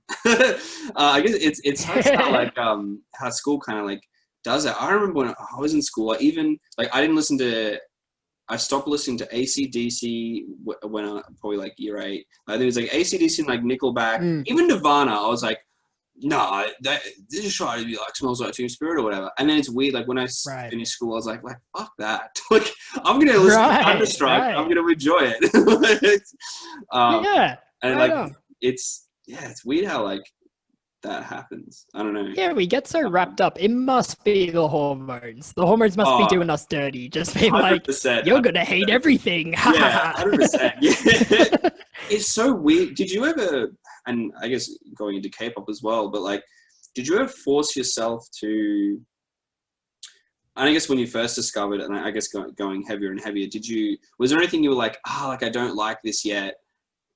I guess it's how like how school kind of like does it. I remember when I was in school, I stopped listening to AC/DC when I probably like year 8. I think it was like AC/DC and like Nickelback, even Nirvana. I was like, no, this is trying to be like Smells Like Teen Spirit or whatever. And then it's weird, like when I finished school, I was like fuck that. Like I'm gonna listen to Thunderstruck. Right. I'm gonna enjoy it. And it's weird how like that happens. I don't know. Yeah, we get so wrapped up. It must be the hormones. The hormones must be doing us dirty. Just being like, you're going to hate everything. Yeah, 100%. Yeah. It's so weird. Did you ever, and I guess going into K-pop as well, but like, did you ever force yourself to, and I guess when you first discovered it, and I guess going heavier and heavier, was there anything you were like, like I don't like this yet,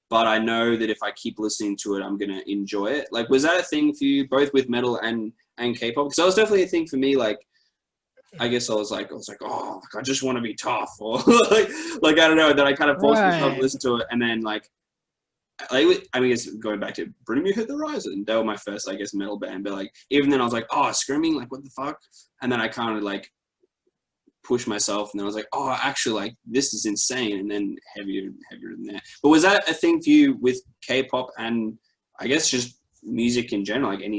but I know that if I keep listening to it, I'm going to enjoy it? Like, was that a thing for you, both with metal and K-pop? Because that was definitely a thing for me. Like, I guess I was like, oh, like, I just want to be tough. Or like, I don't know, that I kind of forced myself to listen to it. And then I guess going back to Bring Me Hit the Horizon, they were my first, I guess, metal band. But like, even then I was like, oh, screaming, like, what the fuck? And then I kind of like pushed myself, and then I was like, oh, actually, like, this is insane. And then heavier and heavier than that. But was that a thing for you with K-pop and I guess just music in general? Like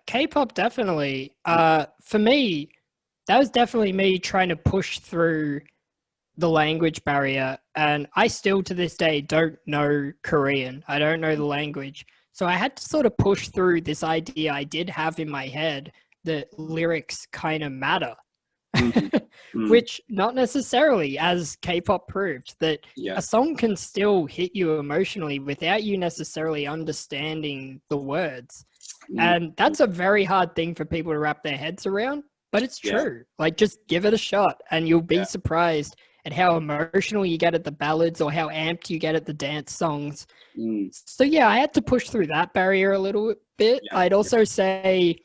K-pop definitely. For me, that was definitely me trying to push through the language barrier, and I still to this day don't know Korean. I don't know the language, so I had to sort of push through this idea I did have in my head that lyrics kind of matter. Which not necessarily, as K-pop proved, that a song can still hit you emotionally without you necessarily understanding the words. And that's a very hard thing for people to wrap their heads around, but it's true. Like, just give it a shot and you'll be surprised and how emotional you get at the ballads or how amped you get at the dance songs. Mm. So yeah, I had to push through that barrier a little bit. Yeah, I'd also say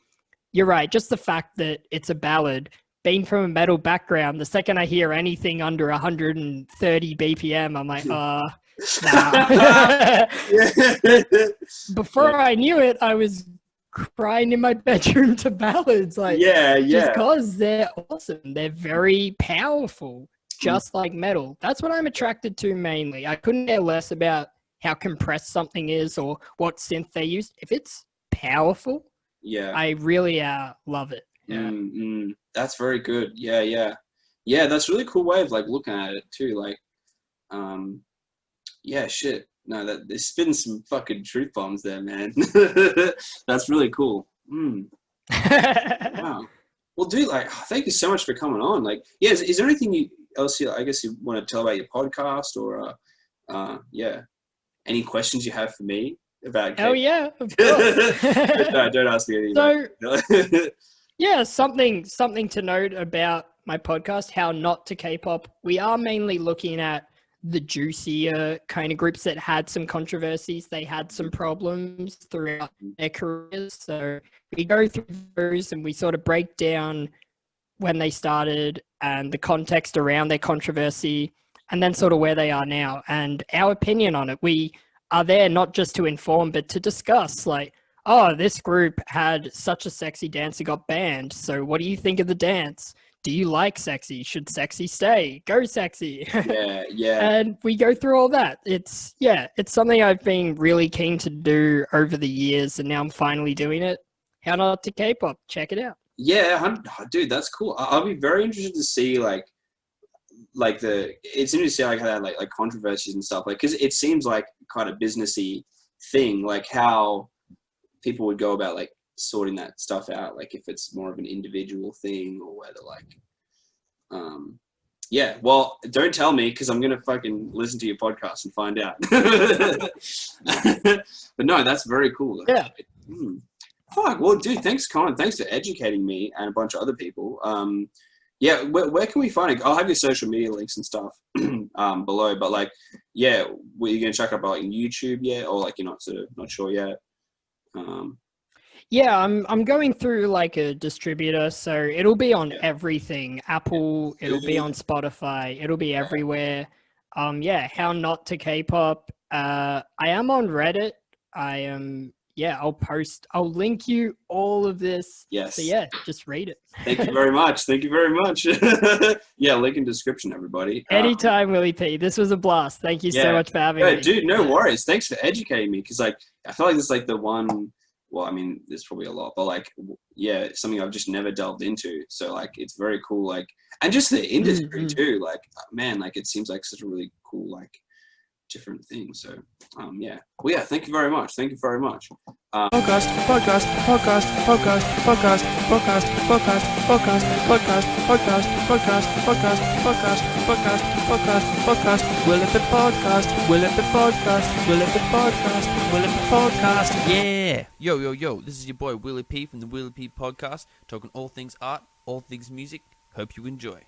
you're right, just the fact that it's a ballad. Being from a metal background, the second I hear anything under 130 BPM, I'm like, nah. Before I knew it, I was crying in my bedroom to ballads. Like, just because they're awesome. They're very powerful, just like metal. That's what I'm attracted to mainly. I couldn't care less about how compressed something is or what synth they use. If it's powerful, I really love it. Yeah. That's very good. Yeah. That's a really cool way of like looking at it too. Like, shit. No, that they're spitting some fucking truth bombs there, man. That's really cool. Wow. Well, dude, like, thank you so much for coming on. Like, is there anything else I guess you want to tell about your podcast or, any questions you have for me about? Oh yeah, of course. No, don't ask me anything. So, yeah, something to note about my podcast, How Not to K-Pop. We are mainly looking at the juicier kind of groups that had some controversies. They had some problems throughout their careers. So we go through those and we sort of break down when they started and the context around their controversy and then sort of where they are now and our opinion on it. We are there not just to inform, but to discuss, like, oh, this group had such a sexy dance that got banned. So what do you think of the dance? Do you like sexy? Should sexy stay? Go sexy. Yeah. And we go through all that. It's something I've been really keen to do over the years, and now I'm finally doing it. How Not to K-Pop. Check it out. Yeah, dude, that's cool. I'll be very interested to see it's interesting to see like how that like controversies and stuff, like, because it seems like kind of businessy thing, like how people would go about like sorting that stuff out, like if it's more of an individual thing or whether like well, don't tell me because I'm gonna fucking listen to your podcast and find out. But no, that's very cool. Yeah. Fuck, well, dude, thanks, Colin. Thanks for educating me and a bunch of other people. Where can we find it? I'll have your social media links and stuff below, but like, were you gonna check up like YouTube yet, or like you're not sure yet? I'm going through like a distributor, so it'll be on everything. Apple, it'll be on Spotify, it'll be everywhere. How Not to K-Pop. I am on Reddit. I am. I'll link you all of this. Yes. So just read it. Thank you very much. Link in description, everybody. Anytime, Willie P. This was a blast. Thank you so much for having me. Dude, no worries. Thanks for educating me, because like I feel like this is like the one. Well, I mean, there's probably a lot, but like, it's something I've just never delved into. So like, it's very cool. Like, and just the industry too. Like, man, like it seems like such a really cool like different thing. So thank you very much. Podcast. Yeah. Yo. This is your boy Willie P from the Willie P Podcast, talking all things art, all things music. Hope you enjoy.